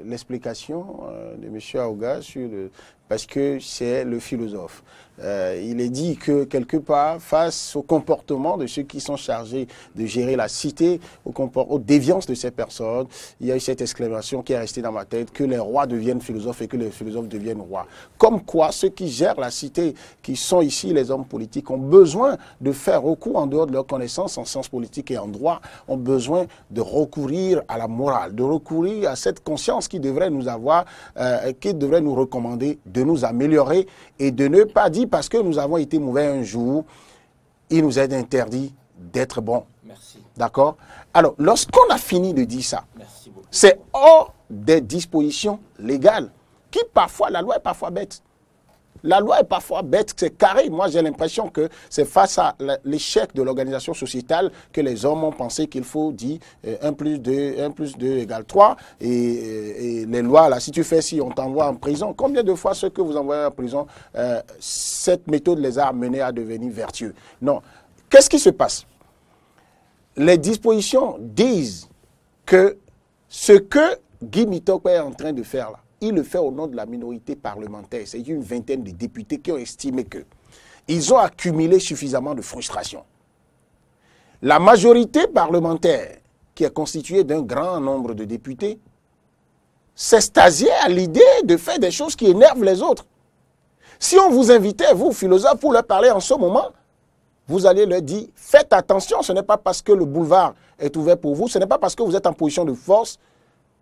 l'explication de M. Aouga sur le parce que c'est le philosophe. Il est dit que quelque part, face au comportement de ceux qui sont chargés de gérer la cité, aux déviances de ces personnes, il y a eu cette exclamation qui est restée dans ma tête, que les rois deviennent philosophes et que les philosophes deviennent rois. Comme quoi, ceux qui gèrent la cité, qui sont ici les hommes politiques, ont besoin de faire recours en dehors de leurs connaissances en sciences politiques et en droit, ont besoin de recourir à la morale, de recourir à cette conscience qui devrait nous avoir, qui devrait nous recommander de nous améliorer et de ne pas dire parce que nous avons été mauvais un jour, il nous est interdit d'être bons. Merci. D'accord? Alors, lorsqu'on a fini de dire ça, Merci c'est hors des dispositions légales, qui parfois, la loi est parfois bête. La loi est parfois bête, c'est carré. Moi, j'ai l'impression que c'est face à l'échec de l'organisation sociétale que les hommes ont pensé qu'il faut dire 1 plus 2 égale 3. Et les lois, là, si tu fais ci, on t'envoie en prison. Combien de fois ceux que vous envoyez en prison, cette méthode les a amenés à devenir vertueux? Non. Qu'est-ce qui se passe? Les dispositions disent que ce que Guy Mitokwe est en train de faire là, il le fait au nom de la minorité parlementaire. C'est une vingtaine de députés qui ont estimé qu'ils ont accumulé suffisamment de frustration. La majorité parlementaire, qui est constituée d'un grand nombre de députés, s'extasiait à l'idée de faire des choses qui énervent les autres. Si on vous invitait, vous, philosophes, pour leur parler en ce moment, vous allez leur dire, faites attention, ce n'est pas parce que le boulevard est ouvert pour vous, ce n'est pas parce que vous êtes en position de force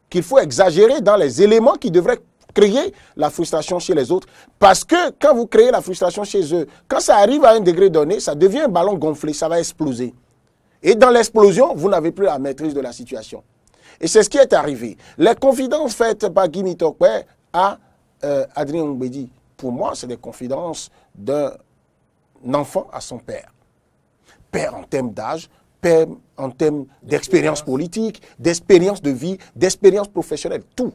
qu'il faut exagérer dans les éléments qui devraient créer la frustration chez les autres. Parce que quand vous créez la frustration chez eux, quand ça arrive à un degré donné, ça devient un ballon gonflé, ça va exploser. Et dans l'explosion, vous n'avez plus la maîtrise de la situation. Et c'est ce qui est arrivé. Les confidences faites par Guy Mitokwe à Adrien Mbedi, pour moi, c'est des confidences d'un enfant à son père. Père en termes d'âge, père en termes d'expérience politique, d'expérience de vie, d'expérience professionnelle, tout.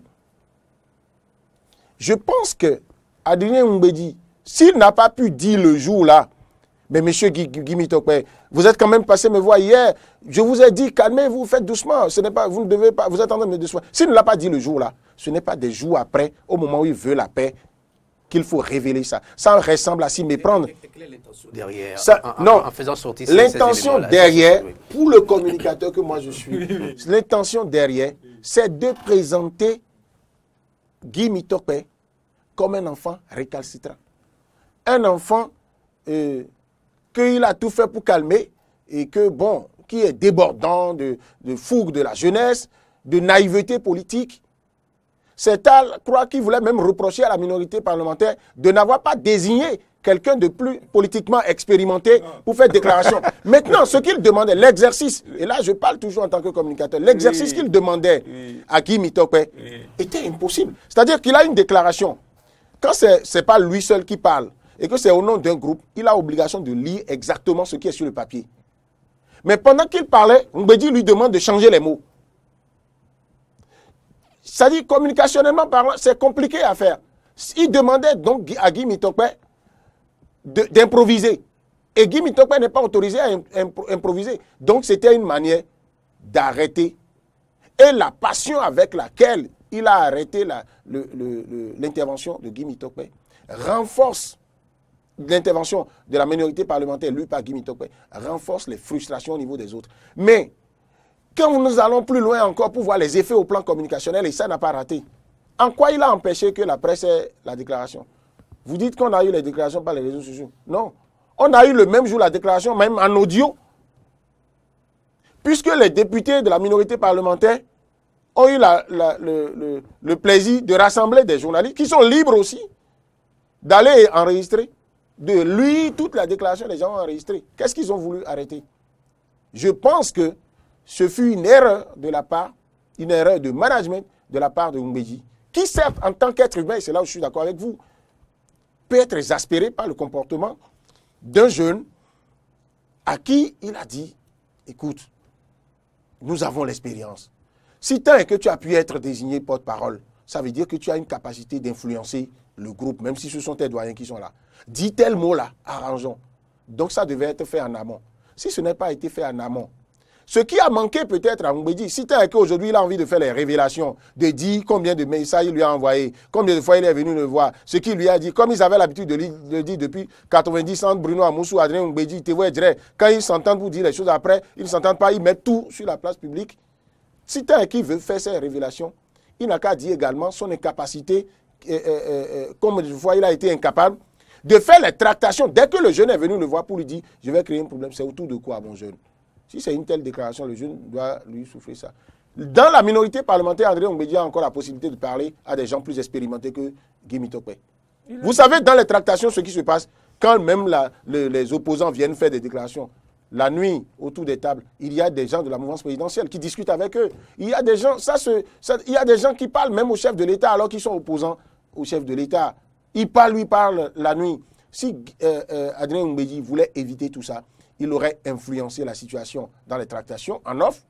Je pense que Adrien Mbedi, s'il n'a pas pu dire le jour-là, mais monsieur Guy Mitokwe, vous êtes quand même passé me voir hier, je vous ai dit, calmez-vous, faites doucement, ce n'est pas, vous ne devez pas, vous êtes en train de doucement. S'il ne l'a pas dit le jour-là, ce n'est pas des jours après, au moment où il veut la paix, qu'il faut révéler ça. Ça ressemble à s'y méprendre. Quelle est l'intention derrière non, en faisant sortir l'intention derrière, pour le communicateur que moi je suis, l'intention derrière, c'est de présenter Guy Mitokwe comme un enfant récalcitrant. Un enfant qu'il a tout fait pour calmer et que, bon, qui est débordant de fougue de la jeunesse, de naïveté politique. C'est à croire qu'il voulait même reprocher à la minorité parlementaire de n'avoir pas désigné quelqu'un de plus politiquement expérimenté pour faire déclaration. Maintenant, ce qu'il demandait, l'exercice, et là je parle toujours en tant que communicateur, l'exercice qu'il demandait à Guy Mitokwe était impossible. C'est-à-dire qu'il a une déclaration. Quand ce n'est pas lui seul qui parle et que c'est au nom d'un groupe, il a obligation de lire exactement ce qui est sur le papier. Mais pendant qu'il parlait, Mbedi lui demande de changer les mots. C'est-à-dire, communicationnellement parlant, c'est compliqué à faire. Il demandait donc à Guy Mitokwe d'improviser. Et Guy Mitokwe n'est pas autorisé à improviser. Donc, c'était une manière d'arrêter. Et la passion avec laquelle il a arrêté l'intervention de Guy Mitokwe renforce l'intervention de la minorité parlementaire lue par Guy Mitokwe, renforce les frustrations au niveau des autres. Mais, quand nous allons plus loin encore pour voir les effets au plan communicationnel, et ça n'a pas raté, en quoi il a empêché que la presse ait la déclaration? Vous dites qu'on a eu les déclarations par les réseaux sociaux. Non. On a eu le même jour la déclaration, même en audio. Puisque les députés de la minorité parlementaire ont eu le plaisir de rassembler des journalistes qui sont libres aussi d'aller enregistrer, de lire toute la déclaration des gens ont enregistré. Qu'est-ce qu'ils ont voulu arrêter? Je pense que ce fut une erreur de la part, une erreur de management de la part de Mbedi, qui certes, en tant qu'être humain, et c'est là où je suis d'accord avec vous, peut être exaspéré par le comportement d'un jeune à qui il a dit, écoute, nous avons l'expérience. Si tant est que tu as pu être désigné porte-parole, ça veut dire que tu as une capacité d'influencer le groupe, même si ce sont tes doyens qui sont là. Dis tel mot là, arrangeons. Donc ça devait être fait en amont. Si ce n'est pas été fait en amont, Ce qui a manqué peut-être à Mbedi, si tel est qu'aujourd'hui il a envie de faire les révélations, de dire combien de messages il lui a envoyé, combien de fois il est venu le voir, ce qu'il lui a dit, comme ils avaient l'habitude de le dire depuis 90 ans, Bruno Amoussou, Adrien Mbedi, quand ils s'entendent pour dire les choses après, ils ne s'entendent pas, ils mettent tout sur la place publique. Si tel est qu'il veut faire ces révélations, il n'a qu'à dire également son incapacité, comme une fois il a été incapable, de faire les tractations. Dès que le jeune est venu le voir pour lui dire « je vais créer un problème », c'est autour de quoi, mon jeune? Si c'est une telle déclaration, le jeune doit lui souffler ça. Dans la minorité parlementaire, André Mbedi a encore la possibilité de parler à des gens plus expérimentés que Guy Mitopé. Vous savez, dans les tractations, ce qui se passe, quand même les opposants viennent faire des déclarations, la nuit, autour des tables, il y a des gens de la mouvance présidentielle qui discutent avec eux. Il y a des gens, il y a des gens qui parlent même au chef de l'État alors qu'ils sont opposants au chef de l'État. Ils parlent la nuit. Si Adrien Mbedi voulait éviter tout ça, il aurait influencé la situation dans les tractations en off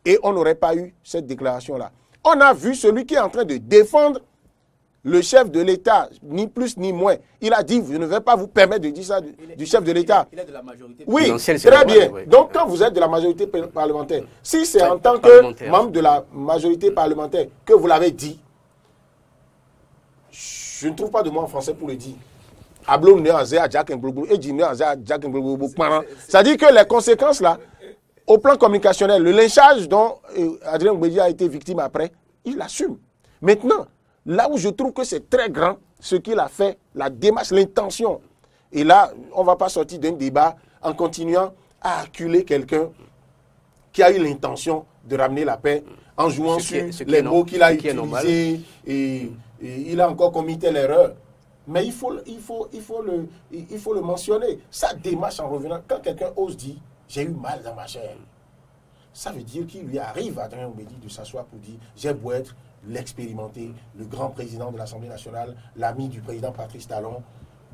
et on n'aurait pas eu cette déclaration-là. On a vu celui qui est en train de défendre le chef de l'État, ni plus ni moins. Il a dit, je ne vais pas vous permettre de dire ça du chef de l'État. Il est de la majorité présidentielle. Oui, très bien. Oui. Donc, quand vous êtes de la majorité parlementaire, si c'est en tant que membre de la majorité parlementaire que vous l'avez dit, je ne trouve pas de mot en français pour le dire. C'est-à-dire que les conséquences là, au plan communicationnel, le lynchage dont Adrien Mbedi a été victime après, il l'assume. Maintenant, là où je trouve que c'est très grand, ce qu'il a fait, la démarche, l'intention. Et là, on ne va pas sortir d'un débat en continuant à acculer quelqu'un qui a eu l'intention de ramener la paix en jouant sur les mots qu'il a utilisés et il a encore commis telle erreur. Mais il faut le mentionner. Sa démarche en revenant, quand quelqu'un ose dire « j'ai eu mal dans ma chair », ça veut dire qu'il lui arrive à Adrien Mbedi de s'asseoir pour dire « j'ai beau être l'expérimenté, le grand président de l'Assemblée nationale, l'ami du président Patrice Talon,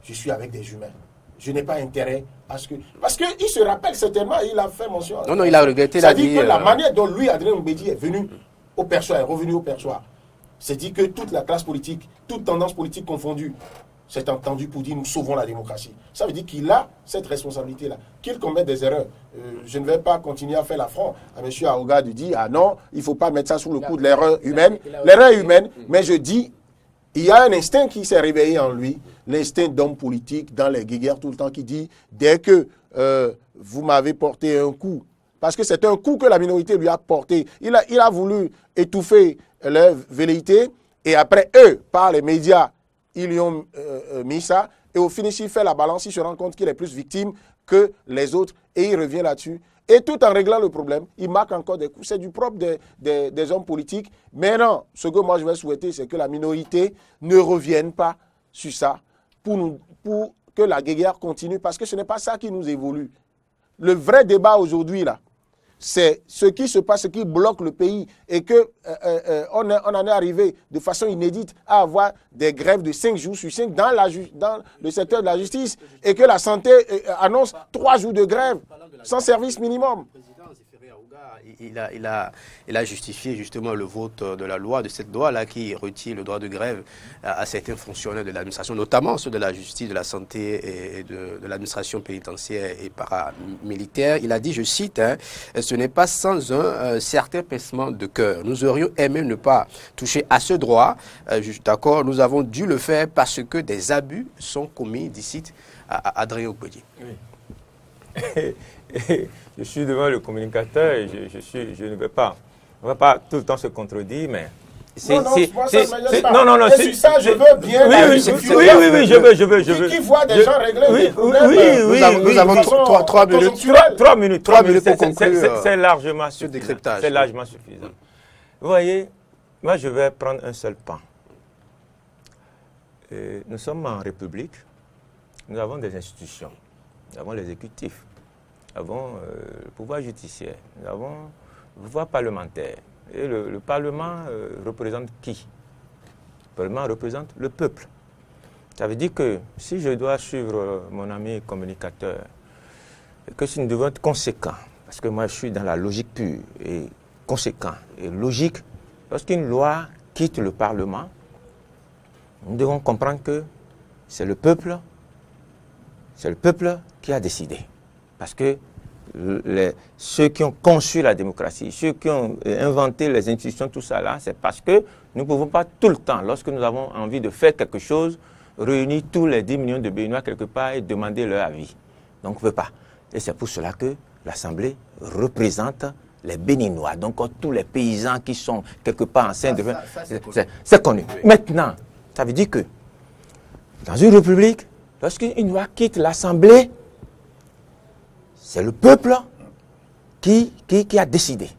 je suis avec des humains. Je n'ai pas intérêt à ce que... » Parce qu'il se rappelle certainement, il a fait mention... Non, il a regretté la vie. C'est-à-dire que la manière dont lui, Adrien Mbedi, est venu au perchoir, est revenu au perchoir, c'est dit que toute la classe politique, toute tendance politique confondue, s'est entendue pour dire nous sauvons la démocratie. Ça veut dire qu'il a cette responsabilité-là. Qu'il commette des erreurs. Je ne vais pas continuer à faire l'affront à M. Aouga de dire ah non, il ne faut pas mettre ça sous le coup de l'erreur humaine. L'erreur est humaine, mais je dis, il y a un instinct qui s'est réveillé en lui, l'instinct d'homme politique dans les guéguerres tout le temps qui dit dès que vous m'avez porté un coup, parce que c'est un coup que la minorité lui a porté, il a voulu étouffer leur velléité, et après eux, par les médias, ils lui ont mis ça, et au finish, il fait la balance, il se rend compte qu'il est plus victime que les autres, et il revient là-dessus. Et tout en réglant le problème, il marque encore des coups. C'est du propre des hommes politiques. Mais non, ce que moi je vais souhaiter, c'est que la minorité ne revienne pas sur ça, pour que la guerre continue, parce que ce n'est pas ça qui nous évolue. Le vrai débat aujourd'hui, là, c'est ce qui se passe, ce qui bloque le pays et qu'on en est arrivé de façon inédite à avoir des grèves de 5 jours sur 5 dans le secteur de la justice et que la santé annonce 3 jours de grève sans service minimum. Il a justifié justement le vote de la loi, de cette loi-là qui retire le droit de grève à certains fonctionnaires de l'administration, notamment ceux de la justice, de la santé et de l'administration pénitentiaire et paramilitaire. Il a dit, je cite, hein, « Ce n'est pas sans un certain pincement de cœur. Nous aurions aimé ne pas toucher à ce droit. D'accord, nous avons dû le faire parce que des abus sont commis d'ici à Adrien Mbedi. » Je suis devant le communicateur et je ne vais pas. On ne va pas tout le temps se contredire, mais... Non, c'est ça, je veux bien. Oui, je veux. Qui voit des gens régler des problèmes. Nous avons 3 minutes. 3 minutes pour conclure. C'est largement suffisant. C'est largement suffisant. Vous voyez, moi je vais prendre un seul pan. Nous sommes en République, nous avons des institutions, nous avons l'exécutif, nous avons le pouvoir judiciaire, nous avons le pouvoir parlementaire. Et le Parlement représente qui? Le Parlement représente le peuple. Ça veut dire que si je dois suivre mon ami communicateur, que si nous devons être conséquents, parce que moi je suis dans la logique pure et conséquent et logique, lorsqu'une loi quitte le Parlement, nous devons comprendre que c'est le peuple qui a décidé. Parce que ceux qui ont conçu la démocratie, ceux qui ont inventé les institutions, tout ça là, c'est parce que nous ne pouvons pas tout le temps, lorsque nous avons envie de faire quelque chose, réunir tous les 10 millions de Béninois quelque part et demander leur avis. Donc on ne peut pas. Et c'est pour cela que l'Assemblée représente les Béninois, donc tous les paysans qui sont quelque part en sein de... C'est connu. Oui. Maintenant, ça veut dire que dans une république, lorsqu'une loi quitte l'Assemblée, c'est le peuple qui a décidé.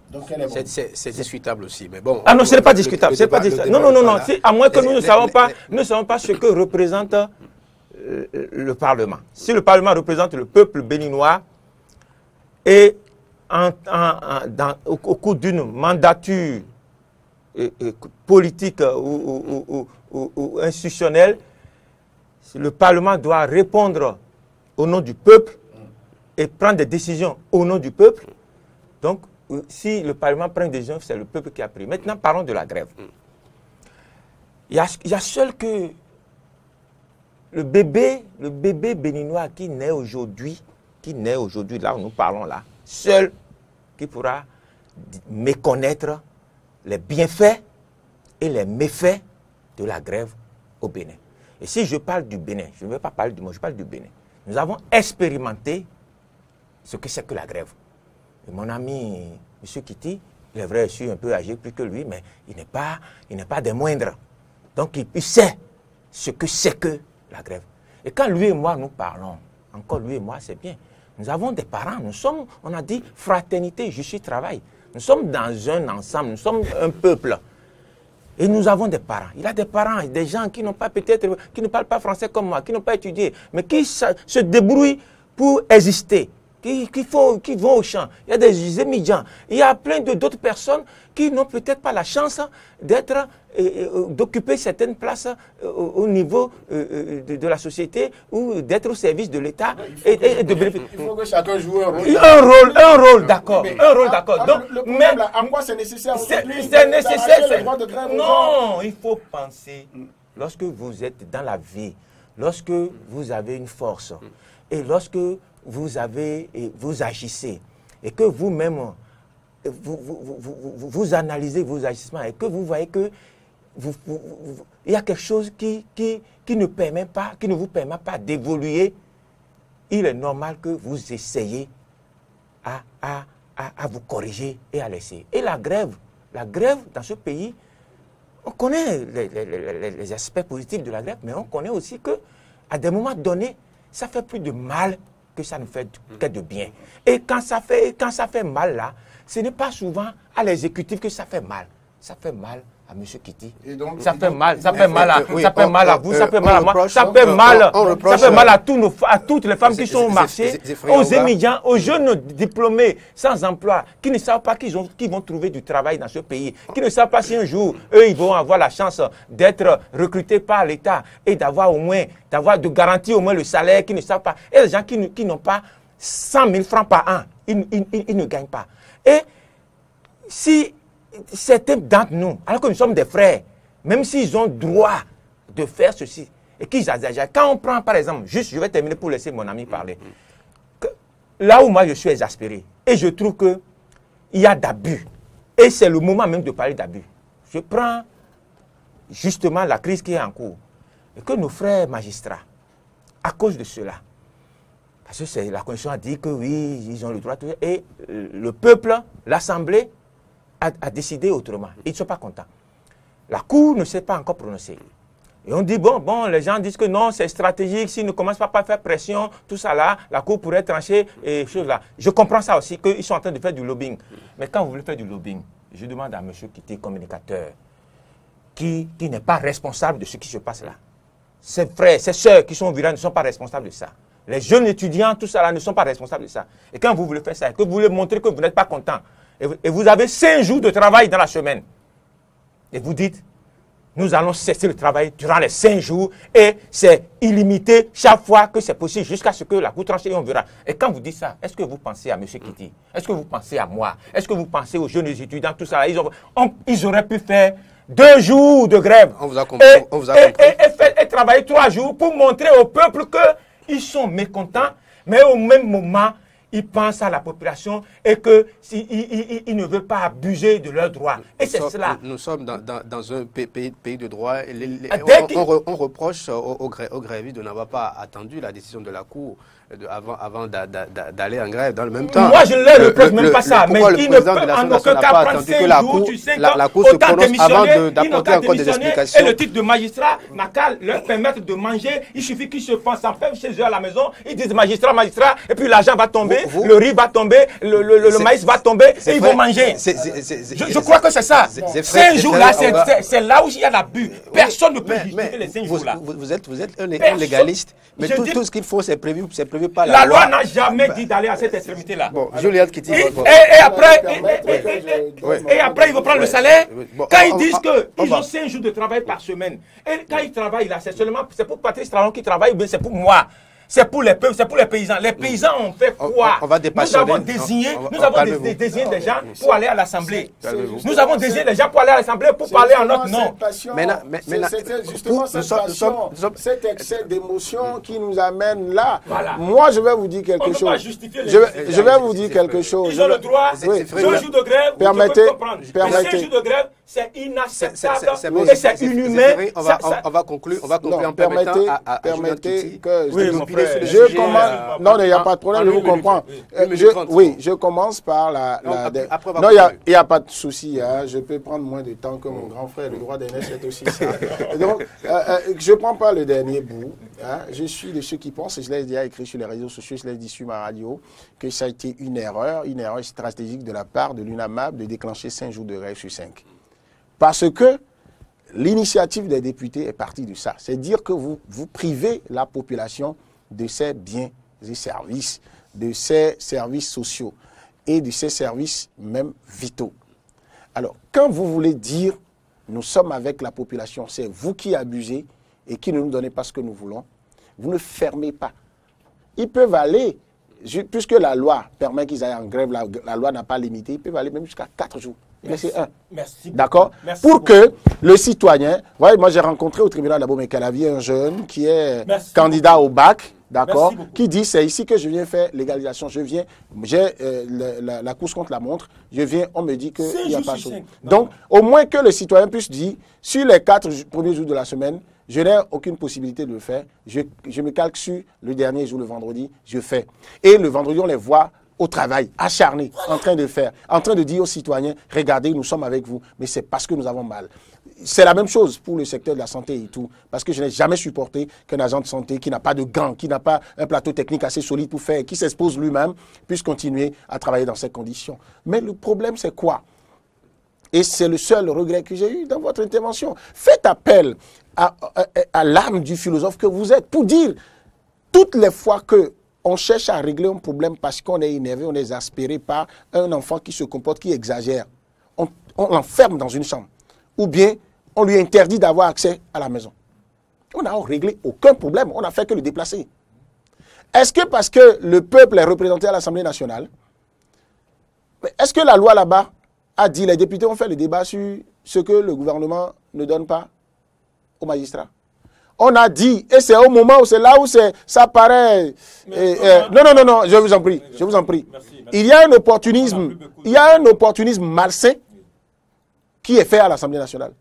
C'est discutable aussi, mais bon... Ah non, ce n'est pas discutable. Non. À moins que nous ne savons pas ce que représente le Parlement. Si le Parlement représente le peuple béninois et au cours d'une mandature politique ou institutionnelle, le Parlement doit répondre au nom du peuple et prendre des décisions au nom du peuple. Donc, si le Parlement prend des décisions, c'est le peuple qui a pris. Maintenant, parlons de la grève. Il y a seul que le bébé béninois qui naît aujourd'hui, là où nous parlons là, seul qui pourra méconnaître les bienfaits et les méfaits de la grève au Bénin. Et si je parle du Bénin, je ne vais pas parler du monde, je parle du Bénin. Nous avons expérimenté ce que c'est que la grève. Et mon ami, M. Kitty, il est vrai, je suis un peu âgé plus que lui, mais il n'est pas des moindres. Donc il sait ce que c'est que la grève. Et quand lui et moi nous parlons, encore lui et moi, c'est bien. Nous avons des parents, on a dit fraternité, justice, travail. Nous sommes dans un ensemble, nous sommes un peuple. Et nous avons des parents. Il a des parents, des gens qui n'ont pas peut-être, qui ne parlent pas français comme moi, qui n'ont pas étudié, mais qui se débrouillent pour exister, qui vont au champ. Il y a des émigrants. Il y a plein d'autres personnes qui n'ont peut-être pas la chance d'occuper certaines places au niveau de la société ou d'être au service de l'État. Il faut que chacun joue un rôle. Un rôle, d'accord. Donc, le problème, là, en quoi c'est nécessaire? C'est nécessaire. Non, il faut penser, lorsque vous êtes dans la vie, lorsque vous avez une force, et lorsque vous agissez, et que vous-même, vous analysez vos agissements, et que vous voyez que il y a quelque chose qui ne vous permet pas d'évoluer, il est normal que vous essayiez à vous corriger et à laisser. Et la grève dans ce pays, on connaît les aspects positifs de la grève, mais on connaît aussi qu'à des moments donnés, ça fait plus de mal que ça ne fait que de bien. Et quand ça fait mal là, ce n'est pas souvent à l'exécutif que ça fait mal. Ça fait mal à M. Kitty. Ça fait mal à vous, ça fait mal à moi, ça fait mal à toutes les femmes qui sont au marché, aux émigrants, aux jeunes diplômés sans emploi, qui ne savent pas qu'ils vont trouver du travail dans ce pays, qui ne savent pas si un jour, eux, ils vont avoir la chance d'être recrutés par l'État et de garantir au moins le salaire, qui ne savent pas. Et les gens qui n'ont pas 100 000 francs par an, ils ne gagnent pas. Et si certains d'entre nous, alors que nous sommes des frères, même s'ils ont droit de faire ceci, et qu'ils exagèrent. Quand on prend, par exemple, je vais terminer pour laisser mon ami parler. Là où moi je suis exaspéré, et je trouve qu'il y a d'abus, et c'est le moment même de parler d'abus. Je prends justement la crise qui est en cours, et que nos frères magistrats, à cause de cela, parce que la Constitution a dit que oui, ils ont le droit, et le peuple, l'Assemblée, a décidé autrement. Ils ne sont pas contents. La Cour ne s'est pas encore prononcée. Et on dit, bon, les gens disent que non, c'est stratégique, s'ils ne commencent pas à faire pression, tout ça là, la Cour pourrait trancher et choses là. Je comprends ça aussi, qu'ils sont en train de faire du lobbying. Mais quand vous voulez faire du lobbying, je demande à M. Kitty, communicateur, qui n'est pas responsable de ce qui se passe là. Ses frères, ses soeurs qui sont au village ne sont pas responsables de ça. Les jeunes étudiants, tout ça là, ne sont pas responsables de ça. Et quand vous voulez faire ça, que vous voulez montrer que vous n'êtes pas content, et vous avez 5 jours de travail dans la semaine, et vous dites, nous allons cesser le travail durant les 5 jours, et c'est illimité chaque fois que c'est possible, jusqu'à ce que la Cour tranche et on verra. Et quand vous dites ça, est-ce que vous pensez à M. Kitty? Est-ce que vous pensez à moi? Est-ce que vous pensez aux jeunes étudiants, tout ça? Ils auraient pu faire 2 jours de grève. On vous a compris. Et travailler 3 jours pour montrer au peuple qu'ils sont mécontents, mais au même moment, ils pensent à la population et qu'ils ne veulent pas abuser de leurs droits. Et c'est cela. Nous sommes dans un pays de droit. On reproche aux grévistes de n'avoir pas attendu la décision de la Cour avant d'aller en grève. Dans le même temps, moi, je ne leur reproche même pas ça. Mais ils ne peuvent en aucun cas prendre 5 jours, tu sais, la Cour se prononce avant d'apporter encore des explications. Et le titre de magistrat n'a qu'à leur permettre de manger. Il suffit qu'ils se pensent en fait chez eux à la maison. Ils disent magistrat, et puis l'argent va tomber, le riz va tomber, le maïs va tomber, et ils vont manger. Je crois que c'est ça. 5 jours là, c'est là où il y a l'abus. Personne ne peut justifier les 5 jours là. Vous êtes un légaliste, mais tout ce qu'il faut, c'est prévu par la loi. N'a jamais dit d'aller à cette extrémité là. Bon, Juliette qui dit. Et après, ils vont prendre le salaire. Quand ils disent qu'ils ont 5 jours de travail par semaine. Et quand ils travaillent là, c'est pour Patrice Talon qui travaille ou bien c'est pour moi? C'est pour les peuples, c'est pour les paysans. Les paysans ont fait quoi? Nous avons désigné des gens pour aller à l'Assemblée. Nous avons désigné des gens pour aller à l'Assemblée pour parler en notre nom. C'est justement cette passion, cet excès d'émotion qui nous amène là. Moi, je vais vous dire quelque chose. Je vais vous dire quelque chose. Ils ont le droit. C'est un jour de grève. Permettez. 5 jours de grève, c'est inacceptable et c'est inhumain. On va conclure en permettant à permettez que je commence. Non, il n'y a pas de problème, je vous comprends. Je commence par la. Non, il n'y a pas de souci. Je peux prendre moins de temps que mon grand frère. Le droit d'aînesse, c'est aussi ça. Donc, je ne prends pas le dernier bout. Je suis de ceux qui pensent, et je l'ai déjà écrit sur les réseaux sociaux, je l'ai dit sur ma radio, que ça a été une erreur stratégique de la part de l'UNAMAB de déclencher 5 jours de grève sur 5. Parce que l'initiative des députés est partie de ça. C'est dire que vous privez la population de ses biens et services, de ses services sociaux et de ses services même vitaux. Alors, quand vous voulez dire « nous sommes avec la population », c'est vous qui abusez et qui ne nous donnez pas ce que nous voulons, vous ne fermez pas. Ils peuvent aller, puisque la loi permet qu'ils aillent en grève, la loi n'a pas limité, ils peuvent aller même jusqu'à 4 jours. C'est un. D'accord. Pour que le citoyen, voyez, moi j'ai rencontré au tribunal d'Abomey Calavier un jeune qui est candidat au bac, d'accord, qui dit c'est ici que je viens faire légalisation. Je viens, j'ai la course contre la montre, je viens, on me dit qu'il n'y a pas de chose. Donc, au moins que le citoyen puisse dire, sur les 4 premiers jours de la semaine, je n'ai aucune possibilité de le faire. Je me calque sur le dernier jour, le vendredi, je fais. Et le vendredi, on les voit au travail, acharnés, en train de faire, en train de dire aux citoyens, regardez, nous sommes avec vous, mais c'est parce que nous avons mal. C'est la même chose pour le secteur de la santé et tout, parce que je n'ai jamais supporté qu'un agent de santé qui n'a pas de gants, qui n'a pas un plateau technique assez solide pour faire, qui s'expose lui-même, puisse continuer à travailler dans ces conditions. Mais le problème, c'est quoi? Et c'est le seul regret que j'ai eu dans votre intervention. Faites appel à l'âme du philosophe que vous êtes pour dire, toutes les fois que on cherche à régler un problème parce qu'on est énervé, on est exaspéré par un enfant qui se comporte, qui exagère. On l'enferme dans une chambre. Ou bien, on lui interdit d'avoir accès à la maison. On n'a réglé aucun problème. On n'a fait que le déplacer. Est-ce que parce que le peuple est représenté à l'Assemblée nationale, est-ce que la loi là-bas a dit, les députés ont fait le débat sur ce que le gouvernement ne donne pas aux magistrats? On a dit, et c'est au moment où c'est là où ça paraît... Non, je vous en prie, je vous en prie. Merci. Il y a un opportunisme malsain qui est fait à l'Assemblée nationale.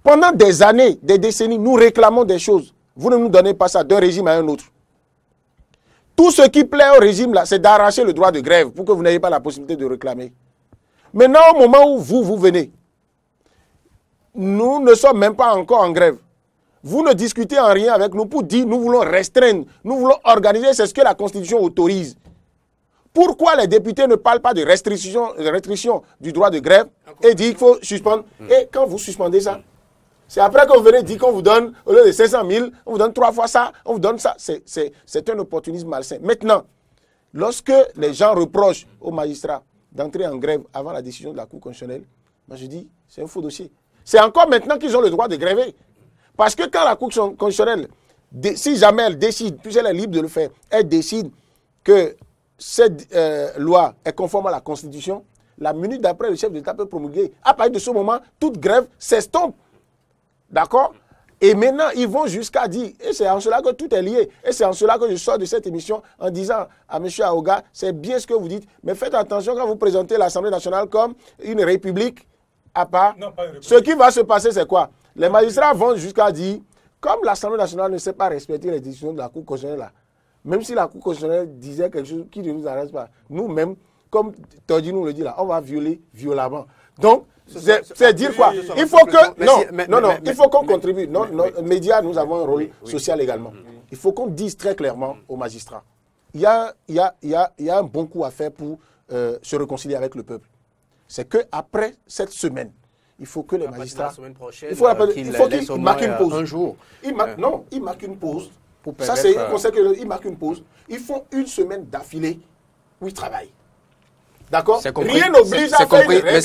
Pendant des années, des décennies, nous réclamons des choses. Vous ne nous donnez pas ça d'un régime à un autre. Tout ce qui plaît au régime, là, c'est d'arracher le droit de grève pour que vous n'ayez pas la possibilité de réclamer. Maintenant, au moment où vous venez, nous ne sommes même pas encore en grève. Vous ne discutez en rien avec nous pour dire nous voulons restreindre, nous voulons organiser, c'est ce que la Constitution autorise. Pourquoi les députés ne parlent pas de restriction du droit de grève et disent qu'il faut suspendre? Et quand vous suspendez ça, c'est après que vous venez dire qu'on vous donne, au lieu de 500 000, on vous donne 3 fois ça, on vous donne ça. C'est un opportunisme malsain. Maintenant, lorsque les gens reprochent aux magistrats d'entrer en grève avant la décision de la Cour constitutionnelle, moi je dis, c'est un faux dossier. C'est encore maintenant qu'ils ont le droit de gréver. Parce que quand la Cour constitutionnelle, si jamais elle décide, puisqu'elle est libre de le faire, elle décide que cette loi est conforme à la Constitution, la minute d'après, le chef de l'État peut promulguer. À partir de ce moment, toute grève s'estompe. D'accord? Et maintenant, ils vont jusqu'à dire, et c'est en cela que tout est lié, et c'est en cela que je sors de cette émission en disant à M. Aouga, c'est bien ce que vous dites, mais faites attention quand vous présentez l'Assemblée nationale comme une république à part. Non, pas une république. Ce qui va se passer, c'est quoi? Les magistrats vont jusqu'à dire, comme l'Assemblée nationale ne sait pas respecter les décisions de la Cour constitutionnelle, là, même si la Cour constitutionnelle disait quelque chose qui ne nous arrête pas, nous-mêmes, comme Tordi nous le dit là, on va violer violemment. Donc, c'est dire quoi? Il faut que, il faut qu'on contribue. Non, médias, nous avons un rôle social également. Il faut qu'on dise très clairement aux magistrats. Il y a un bon coup à faire pour se réconcilier avec le peuple. C'est qu'après cette semaine, il faut que les magistrats... Il faut qu'ils marquent une pause. Un jour. Non, ils marquent une pause. Ça, c'est un conseil qu'ils marquent une pause. Ils font une semaine d'affilée où ils travaillent. D'accord? Rien n'oblige à faire une grève.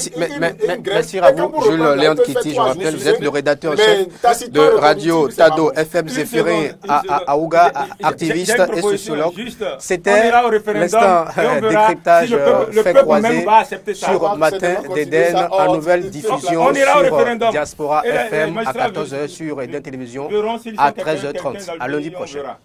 Merci à vous, Jules Léon Kiti. Je rappelle, vous êtes le rédacteur en chef de Radio Tado FM Zéphiré à Aouga, activiste et sociologue. C'était l'instant décryptage fait croiser sur Matin d'Éden en nouvelle diffusion sur Diaspora FM à 14h sur Eden Télévision à 13h30. À lundi prochain.